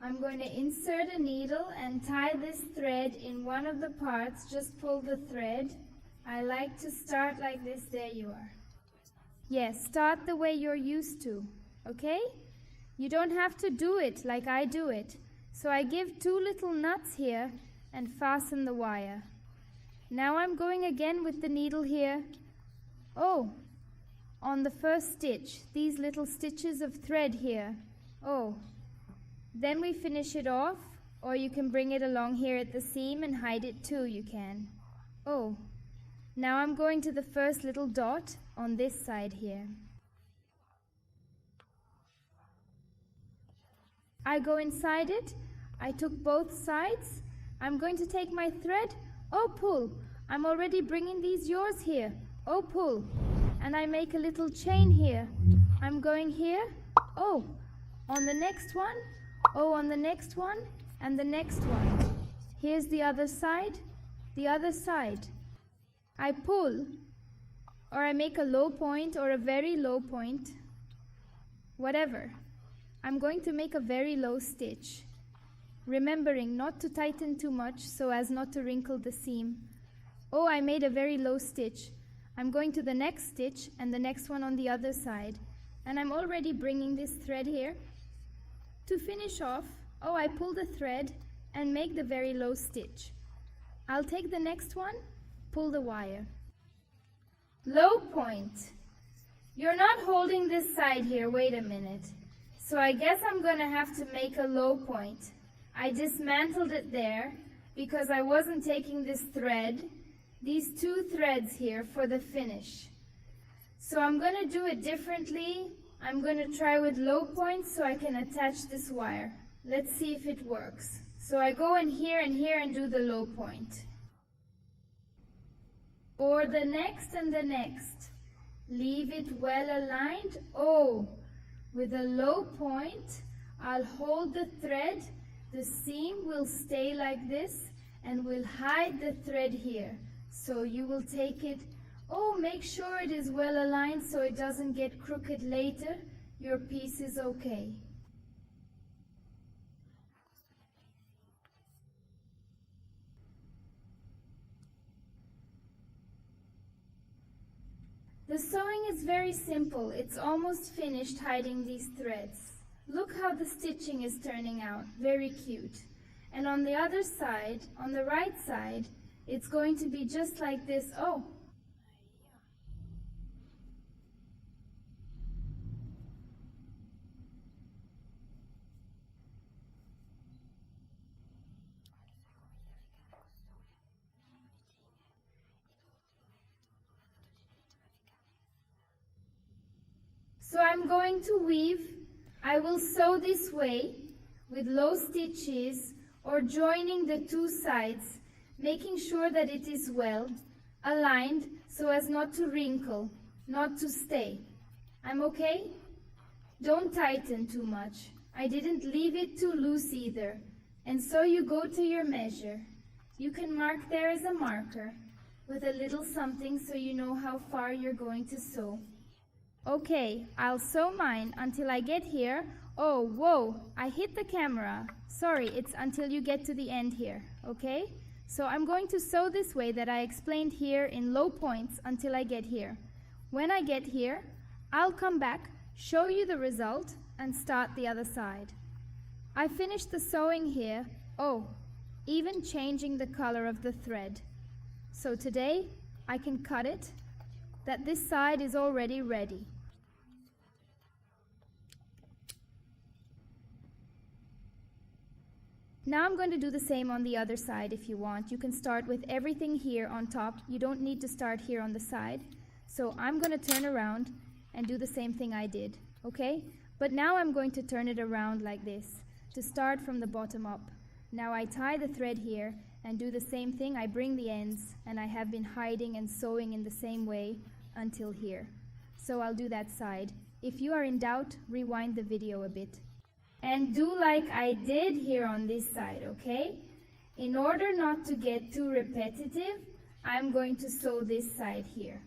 [SPEAKER 2] I'm going to insert a needle and tie this thread in one of the parts. Just pull the thread. I like to start like this. There you are. Yes, start the way you're used to, okay? You don't have to do it like I do it. So I give 2 little nuts here and fasten the wire. Now I'm going again with the needle here. Oh, on the first stitch, these little stitches of thread here. Oh, then we finish it off, or you can bring it along here at the seam and hide it too, you can. Oh, now I'm going to the first little dot on this side here. I go inside it. I took both sides. I'm going to take my thread. Oh, pull. I'm already bringing these yours here. Oh, pull. And I make a little chain here. I'm going here. Oh, on the next one. Oh, on the next one. And the next one. Here's the other side. The other side. I pull. Or I make a low point or a very low point. Whatever. I'm going to make a very low stitch, remembering not to tighten too much so as not to wrinkle the seam. Oh, I made a very low stitch. I'm going to the next stitch and the next one on the other side. And I'm already bringing this thread here. To finish off, oh, I pull the thread and make the very low stitch. I'll take the next one, pull the wire. Low point. You're not holding this side here, wait a minute. So I guess I'm going to have to make a low point. I dismantled it there because I wasn't taking this thread, these 2 threads here for the finish. So I'm going to do it differently. I'm going to try with low points so I can attach this wire. Let's see if it works. So I go in here and do the low point. Or the next and the next. Leave it well aligned. Oh! With a low point, I'll hold the thread, the seam will stay like this, and we'll hide the thread here. So you will take it, oh, make sure it is well aligned so it doesn't get crooked later. Your piece is okay. The sewing is very simple. It's almost finished hiding these threads. Look how the stitching is turning out. Very cute. And on the other side, on the right side, it's going to be just like this. Oh! So I'm going to weave. I will sew this way with low stitches or joining the 2 sides, making sure that it is well aligned so as not to wrinkle, not to stay. I'm okay? Don't tighten too much. I didn't leave it too loose either. And so you go to your measure. You can mark there as a marker with a little something so you know how far you're going to sew. Okay, I'll sew mine until I get here. Oh, whoa, I hit the camera. Sorry, it's until you get to the end here, okay? So I'm going to sew this way that I explained here in low points until I get here. When I get here, I'll come back, show you the result, and start the other side. I finished the sewing here. Oh, even changing the color of the thread. So today, I can cut it, that this side is already ready. Now I'm going to do the same on the other side if you want. You can start with everything here on top. You don't need to start here on the side. So I'm going to turn around and do the same thing I did, okay? But now I'm going to turn it around like this to start from the bottom up. Now I tie the thread here and do the same thing. I bring the ends and I have been hiding and sewing in the same way until here. So I'll do that side. If you are in doubt, rewind the video a bit. And do like I did here on this side, okay? In order not to get too repetitive, I'm going to sew this side here.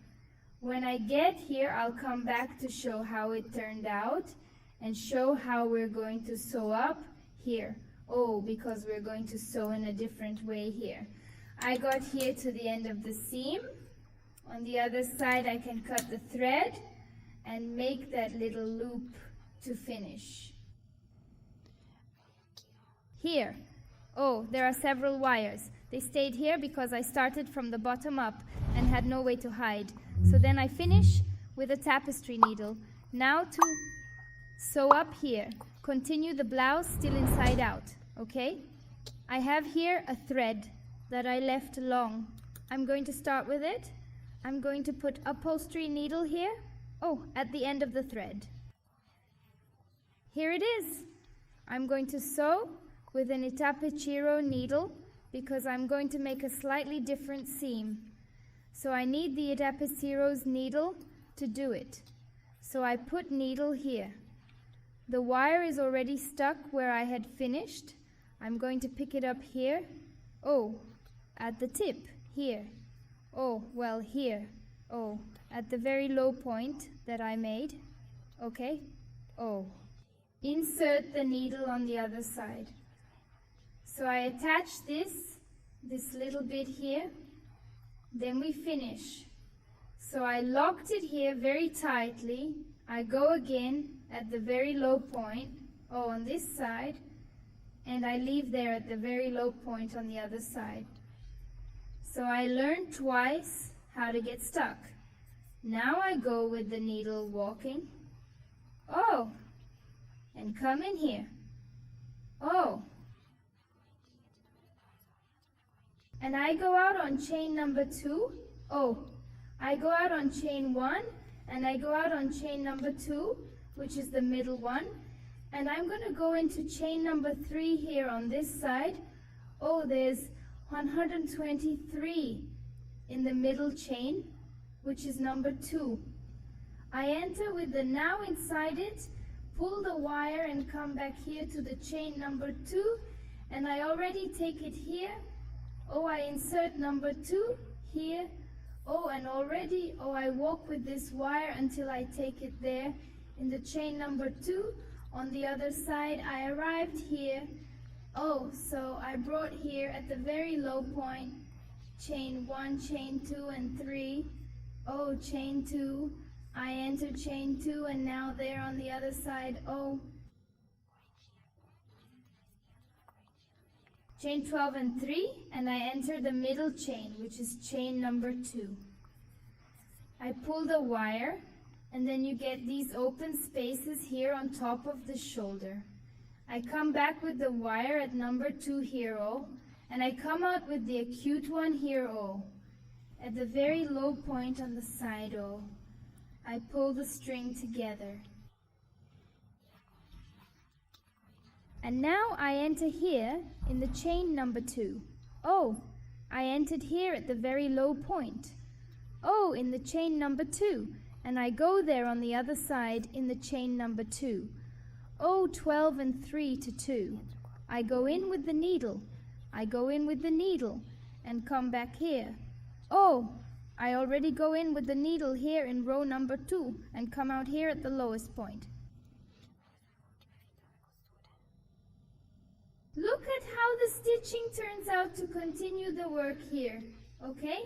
[SPEAKER 2] When I get here, I'll come back to show how it turned out and show how we're going to sew up here. Oh, because we're going to sew in a different way here. I got here to the end of the seam. On the other side, I can cut the thread and make that little loop to finish. Here. Oh, there are several wires. They stayed here because I started from the bottom up and had no way to hide. So then I finish with a tapestry needle. Now to sew up here. Continue the blouse still inside out, okay? I have here a thread that I left long. I'm going to start with it. I'm going to put upholstery needle here. Oh, at the end of the thread. Here it is. I'm going to sew with an Itapechiro needle because I'm going to make a slightly different seam. So I need the Itapechiro's needle to do it. So I put needle here. The wire is already stuck where I had finished. I'm going to pick it up here. Oh, at the tip, here. Oh, well, here. Oh, at the very low point that I made. Okay. Oh. Insert the needle on the other side. So I attach this little bit here. Then we finish. So I locked it here very tightly. I go again at the very low point, oh, on this side, and I leave there at the very low point on the other side. So I learned twice how to get stuck. Now I go with the needle walking. Oh, and come in here. Oh. And I go out on chain number 2. Oh, I go out on chain 1, and I go out on chain number 2, which is the middle one. And I'm going to go into chain number 3 here on this side. Oh, there's 123 in the middle chain, which is number 2. I enter with the now inside it, pull the wire and come back here to the chain number 2, and I already take it here. Oh, I insert number 2 here. Oh, and already, oh, I walk with this wire until I take it there in the chain number 2. On the other side, I arrived here. Oh, so I brought here at the very low point, chain 1, chain 2, and 3. Oh, chain 2. I enter chain 2, and now there on the other side, oh. Chain 12 and 3, and I enter the middle chain, which is chain number 2. I pull the wire, and then you get these open spaces here on top of the shoulder. I come back with the wire at number 2 here, oh, and I come out with the acute one here, oh. At the very low point on the side, oh, I pull the string together. And now I enter here in the chain number 2. Oh, I entered here at the very low point. Oh, in the chain number 2. And I go there on the other side in the chain number 2. Oh, 12 and 3 to 2. I go in with the needle. I go in with the needle and come back here. Oh, I already go in with the needle here in row number 2 and come out here at the lowest point. Look at how the stitching turns out to continue the work here, okay?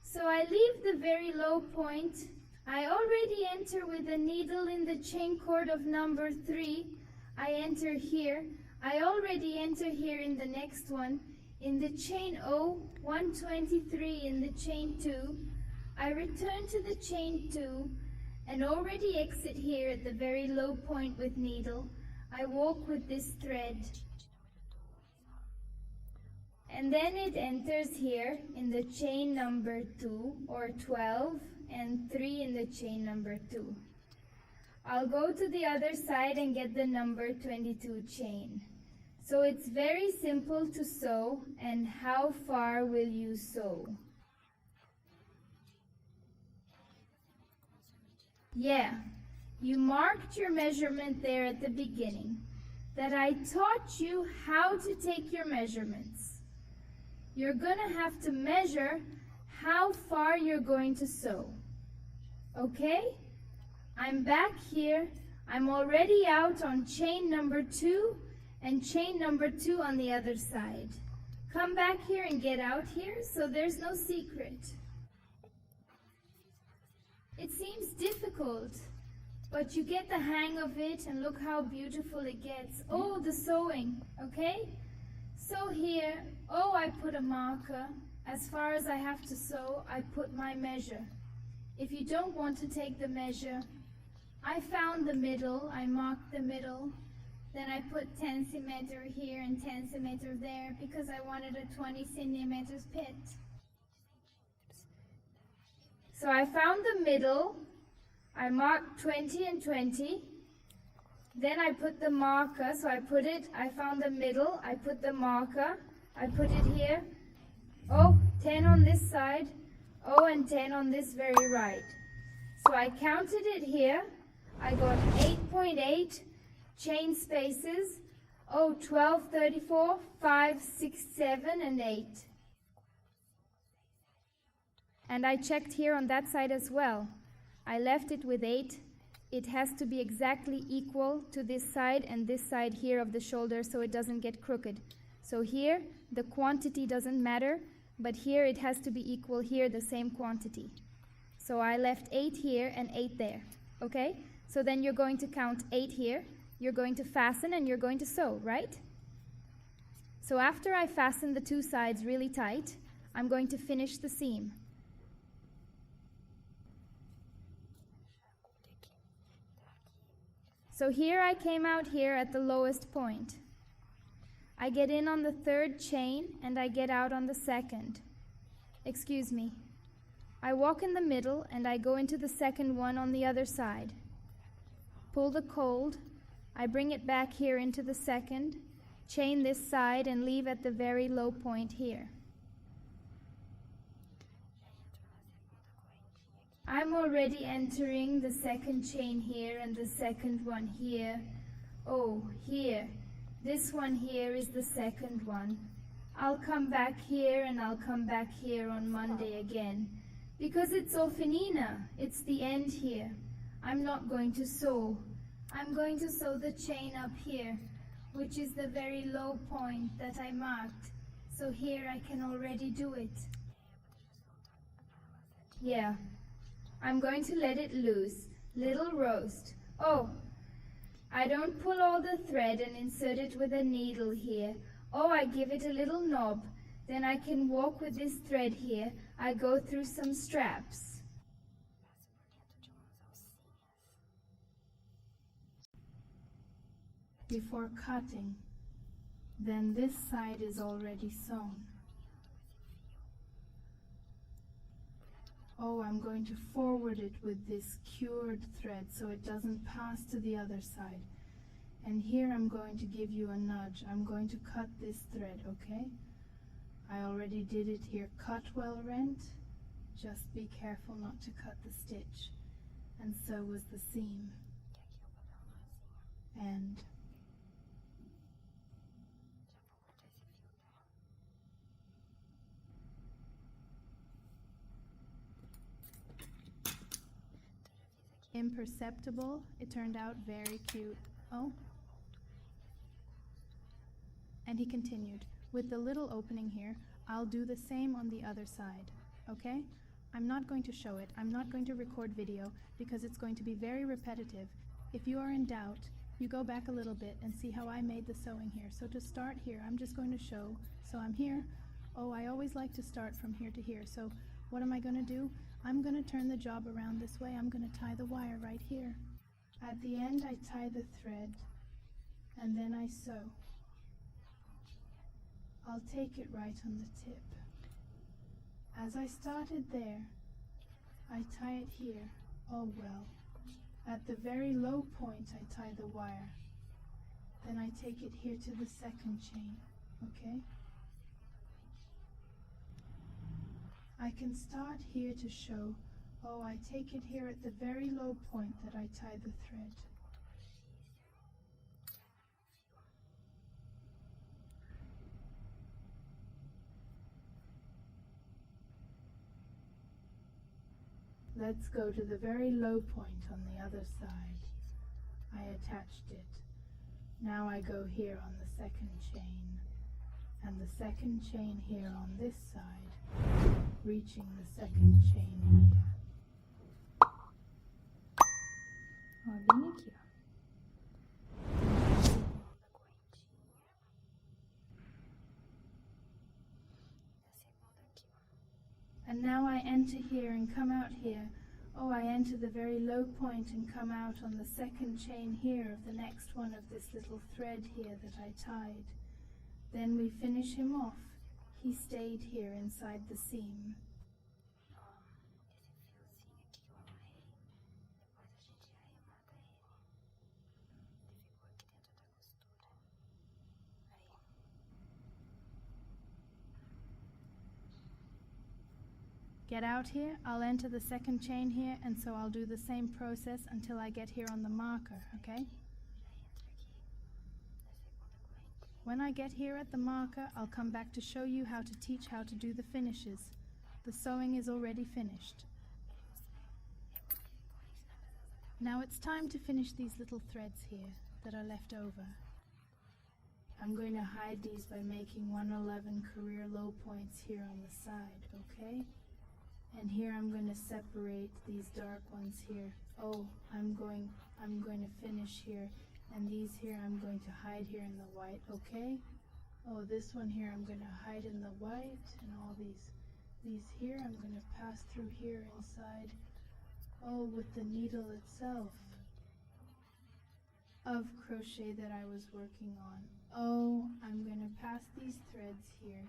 [SPEAKER 2] So I leave the very low point. I already enter with the needle in the chain cord of number 3. I enter here. I already enter here in the next one. In the chain O, 123 in the chain 2. I return to the chain 2 and already exit here at the very low point with needle. I walk with this thread. And then it enters here in the chain number 2 or 12 and 3 in the chain number 2. I'll go to the other side and get the number 22 chain. So it's very simple to sew. And how far will you sew? Yeah, you marked your measurement there at the beginning, that I taught you how to take your measurements. you're gonna have to measure how far you're going to sew. Okay? I'm back here. I'm already out on chain number 2 and chain number 2 on the other side. Come back here and get out here so there's no secret. It seems difficult, but you get the hang of it and look how beautiful it gets. Oh, the sewing, okay? So here, oh, I put a marker. As far as I have to sew, I put my measure. If you don't want to take the measure, I found the middle, I marked the middle. Then I put 10 centimeter here and 10 centimeter there because I wanted a 20 centimeters pit. So I found the middle, I marked 20 and 20. Then I put the marker, so I found the middle, I put the marker, I put it here. Oh, 10 on this side, oh, and 10 on this very right. So I counted it here, I got 8.8 chain spaces, oh, 12, 34, 5, 6, 7, and 8. And I checked here on that side as well. I left it with 8. It has to be exactly equal to this side and this side here of the shoulder so it doesn't get crooked. So here, the quantity doesn't matter, but here it has to be equal here, the same quantity. So I left 8 here and 8 there, okay? So then you're going to count 8 here, you're going to fasten and you're going to sew, right? So after I fasten the 2 sides really tight, I'm going to finish the seam. So here I came out here at the lowest point. I get in on the 3rd chain and I get out on the 2nd. Excuse me. I walk in the middle and I go into the 2nd one on the other side. Pull the cold, I bring it back here into the 2nd, chain this side and leave at the very low point here. I'm already entering the 2nd chain here and the 2nd one here. Oh, here. This one here is the 2nd one. I'll come back here and I'll come back here on Monday again. Because it's ofinina, it's the end here. I'm not going to sew. I'm going to sew the chain up here, which is the very low point that I marked. So here I can already do it. Yeah. I'm going to let it loose. Little roast. Oh, I don't pull all the thread and insert it with a needle here. Oh, I give it a little knob. Then I can walk with this thread here. I go through some straps. Before cutting, then this side is already sewn. Oh, I'm going to forward it with this cured thread so it doesn't pass to the other side. And here I'm going to give you a nudge. I'm going to cut this thread, okay? I already did it here. Cut well rent. Just be careful not to cut the stitch. And so was the seam. And imperceptible. It turned out very cute. Oh. And he continued, with the little opening here, I'll do the same on the other side, okay? I'm not going to show it. I'm not going to record video because it's going to be very repetitive. If you are in doubt, you go back a little bit and see how I made the sewing here. So to start here, I'm just going to show. So I'm here. Oh, I always like to start from here to here. So what am I going to do? I'm going to turn the job around this way. I'm going to tie the wire right here. At the end, I tie the thread and then I sew. I'll take it right on the tip. As I started there, I tie it here. Oh well. At the very low point, I tie the wire. Then I take it here to the 2nd chain, okay? I can start here to show, oh, I take it here at the very low point that I tie the thread.
[SPEAKER 3] let's go to the very low point on the other side. I attached it. Now I go here on the second chain, and the second chain here on this side, reaching the second chain here.
[SPEAKER 2] Ó, bem aqui, ó.
[SPEAKER 3] And now I enter here and come out here. Oh, I enter the very low point and come out on the second chain here of the next one of this little thread here that I tied. Then we finish him off. He stayed here inside the seam. Get out here, I'll enter the second chain here, and so I'll do the same process until I get here on the marker, okay? When I get here at the marker, I'll come back to show you how to teach how to do the finishes. The sewing is already finished. Now it's time to finish these little threads here that are left over. I'm going to hide these by making 111 career low points here on the side, okay? And here I'm going to separate these dark ones here. Oh, I'm going to finish here, and these here I'm going to hide here in the white, okay? Oh, this one here I'm going to hide in the white, and all these here I'm going to pass through here inside. Oh, with the needle itself of crochet that I was working on. Oh, I'm going to pass these threads here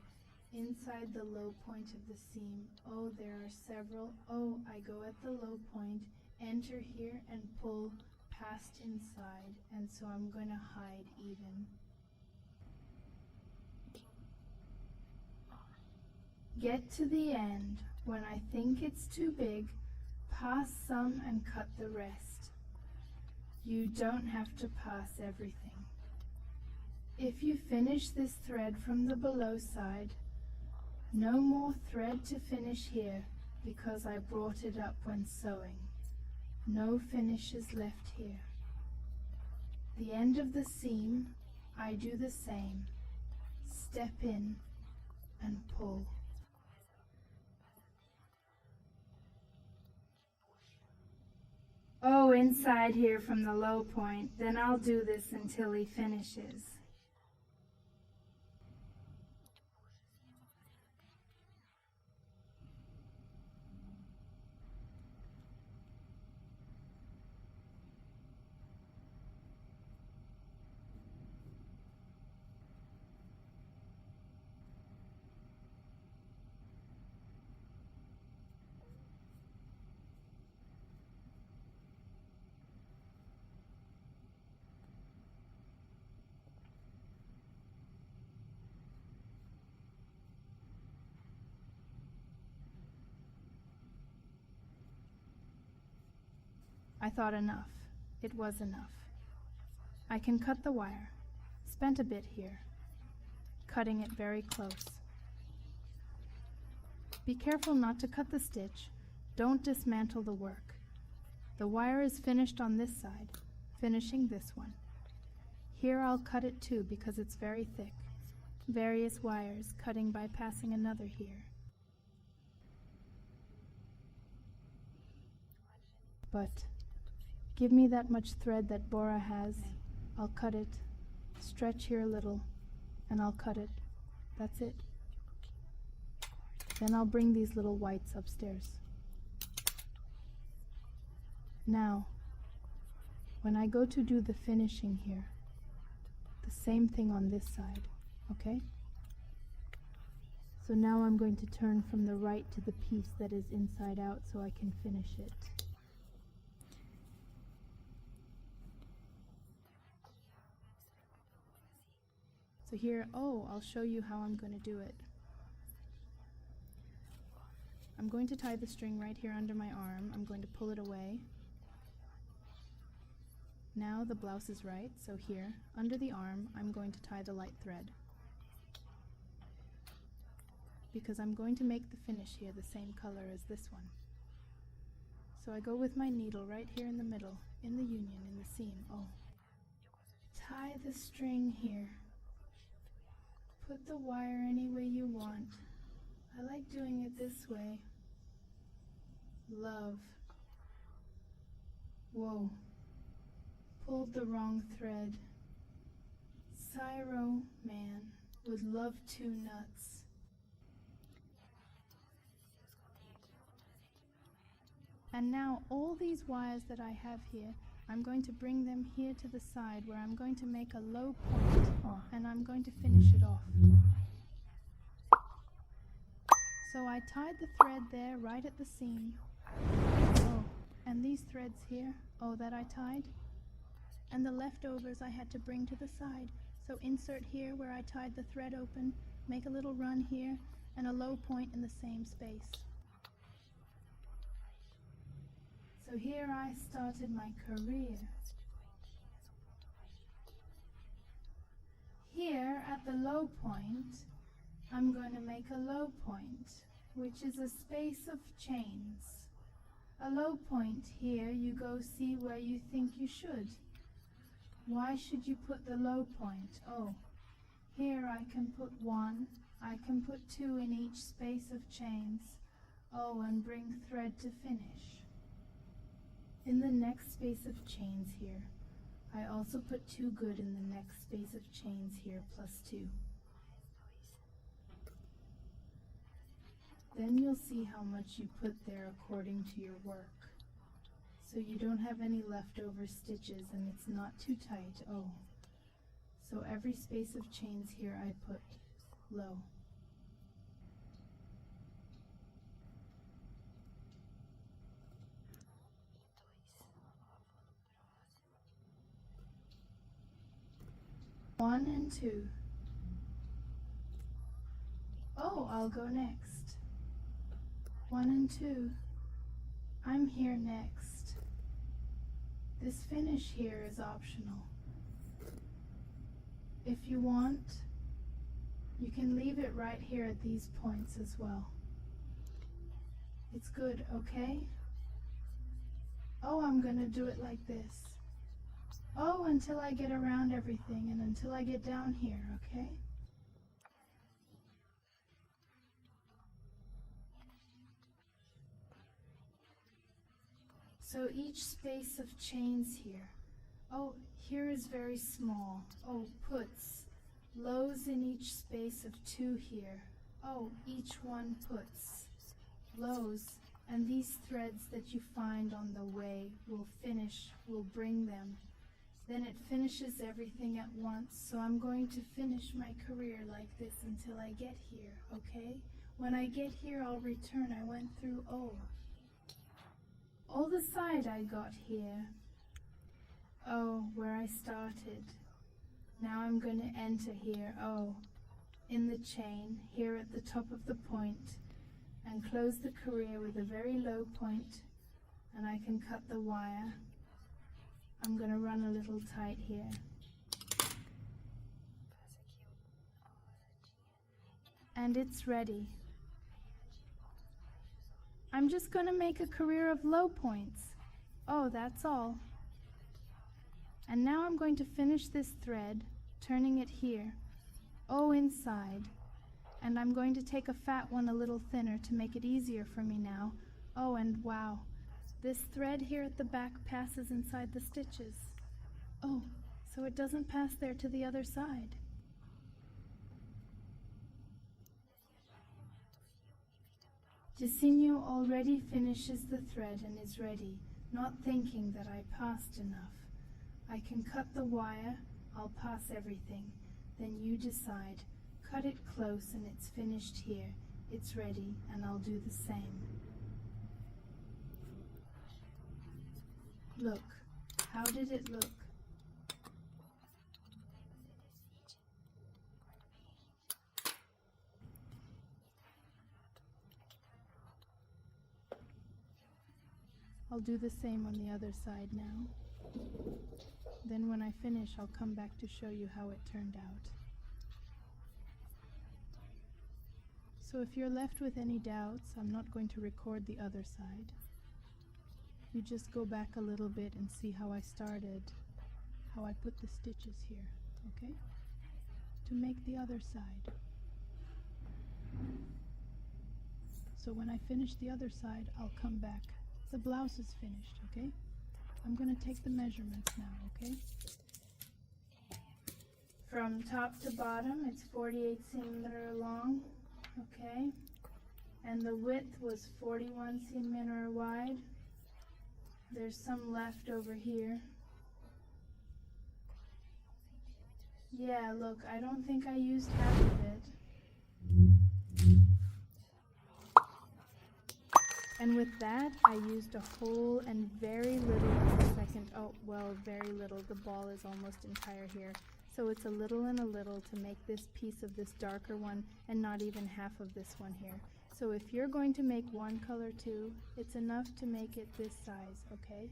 [SPEAKER 3] inside the low point of the seam. Oh, there are several. Oh, I go at the low point, enter here and pull past inside, and so I'm going to hide even. Get to the end. When I think it's too big, pass some and cut the rest. You don't have to pass everything. If you finish this thread from the below side, no more thread to finish here because I brought it up when sewing. No finishes left here. The end of the seam, I do the same. Step in and pull. Oh, inside here from the low point, then I'll do this until he finishes. I thought enough. It was enough. I can cut the wire. Spent a bit here, cutting it very close. Be careful not to cut the stitch. Don't dismantle the work. The wire is finished on this side, finishing this one. Here I'll cut it too because it's very thick. Various wires, cutting by passing another here. But give me that much thread that Bora has. I'll cut it, stretch here a little, and I'll cut it. That's it. Then I'll bring these little whites upstairs. Now, when I go to do the finishing here, the same thing on this side, okay? So now I'm going to turn from the right to the piece that is inside out so I can finish it. So here, oh, I'll show you how I'm going to do it. I'm going to tie the string right here under my arm. I'm going to pull it away. Now the blouse is right, so here, under the arm, I'm going to tie the light thread. Because I'm going to make the finish here the same color as this one. So I go with my needle right here in the middle, in the union, in the seam. Oh. Tie the string here. Put the wire any way you want. I like doing it this way. Love. Whoa. Pulled the wrong thread. Cyro man would love 2 nuts. And now all these wires that I have here, I'm going to bring them here to the side where I'm going to make a low point and I'm going to finish it off. So I tied the thread there right at the seam. Oh, and these threads here, oh, that I tied. And the leftovers I had to bring to the side. So insert here where I tied the thread open, make a little run here, and a low point in the same space. So here I started my career. Here at the low point, I'm going to make a low point, which is a space of chains. A low point here, you go see where you think you should. Why should you put the low point? Oh, here I can put 1, I can put 2 in each space of chains. Oh, and bring thread to finish. In the next space of chains here, I also put 2 good in the next space of chains here, plus 2. Then you'll see how much you put there according to your work. So you don't have any leftover stitches and it's not too tight. Oh, so every space of chains here I put low. One and 2. Oh, I'll go next. 1 and 2. I'm here next. This finish here is optional. If you want, you can leave it right here at these points as well. It's good, okay? Oh, I'm gonna do it like this. Oh, until I get around everything and until I get down here, okay? So each space of chains here. Oh, here is very small. Oh, puts. Lows in each space of 2 here. Oh, each one puts. Lows. And these threads that you find on the way will finish, will bring them. Then it finishes everything at once, so I'm going to finish my career like this until I get here, okay? When I get here, I'll return. I went through O. Oh, the side I got here. Oh, where I started. Now I'm going to enter here, oh, in the chain, here at the top of the point, and close the career with a very low point, and I can cut the wire. I'm going to run a little tight here. And it's ready. I'm just going to make a career of low points. Oh, that's all. And now I'm going to finish this thread, turning it here. Oh, inside. And I'm going to take a fat one a little thinner to make it easier for me now. Oh, and wow. This thread here at the back passes inside the stitches. Oh, so it doesn't pass there to the other side. Jacinho already finishes the thread and is ready, not thinking that I passed enough. I can cut the wire, I'll pass everything. Then you decide. Cut it close and it's finished here. It's ready, and I'll do the same. Look, how did it look? I'll do the same on the other side now. Then when I finish, I'll come back to show you how it turned out. So if you're left with any doubts, I'm not going to record the other side. you just go back a little bit and see how I started, how I put the stitches here, okay? To make the other side. So when I finish the other side, I'll come back. The blouse is finished, okay? I'm going to take the measurements now, okay? From top to bottom, it's 48 centimeter long, okay? And the width was 41 centimeter wide. There's some left over here. Yeah, look, I don't think I used half of it. And with that, I used a whole and very little in the second. Oh, well, very little. The ball is almost entire here. So it's a little and a little to make this piece of this darker one and not even half of this one here. So if you're going to make one color too, it's enough to make it this size, okay?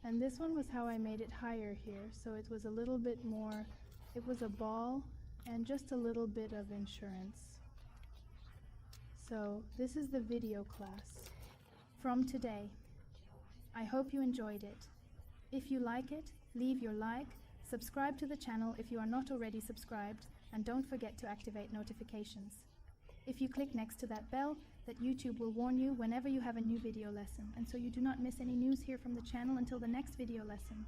[SPEAKER 3] And this one was how I made it higher here. So it was a little bit more, it was a ball and just a little bit of insurance. So this is the video class from today. I hope you enjoyed it. If you like it, leave your like, subscribe to the channel if you are not already subscribed, and don't forget to activate notifications. If you click next to that bell, that YouTube will warn you whenever you have a new video lesson, and so you do not miss any news here from the channel until the next video lesson.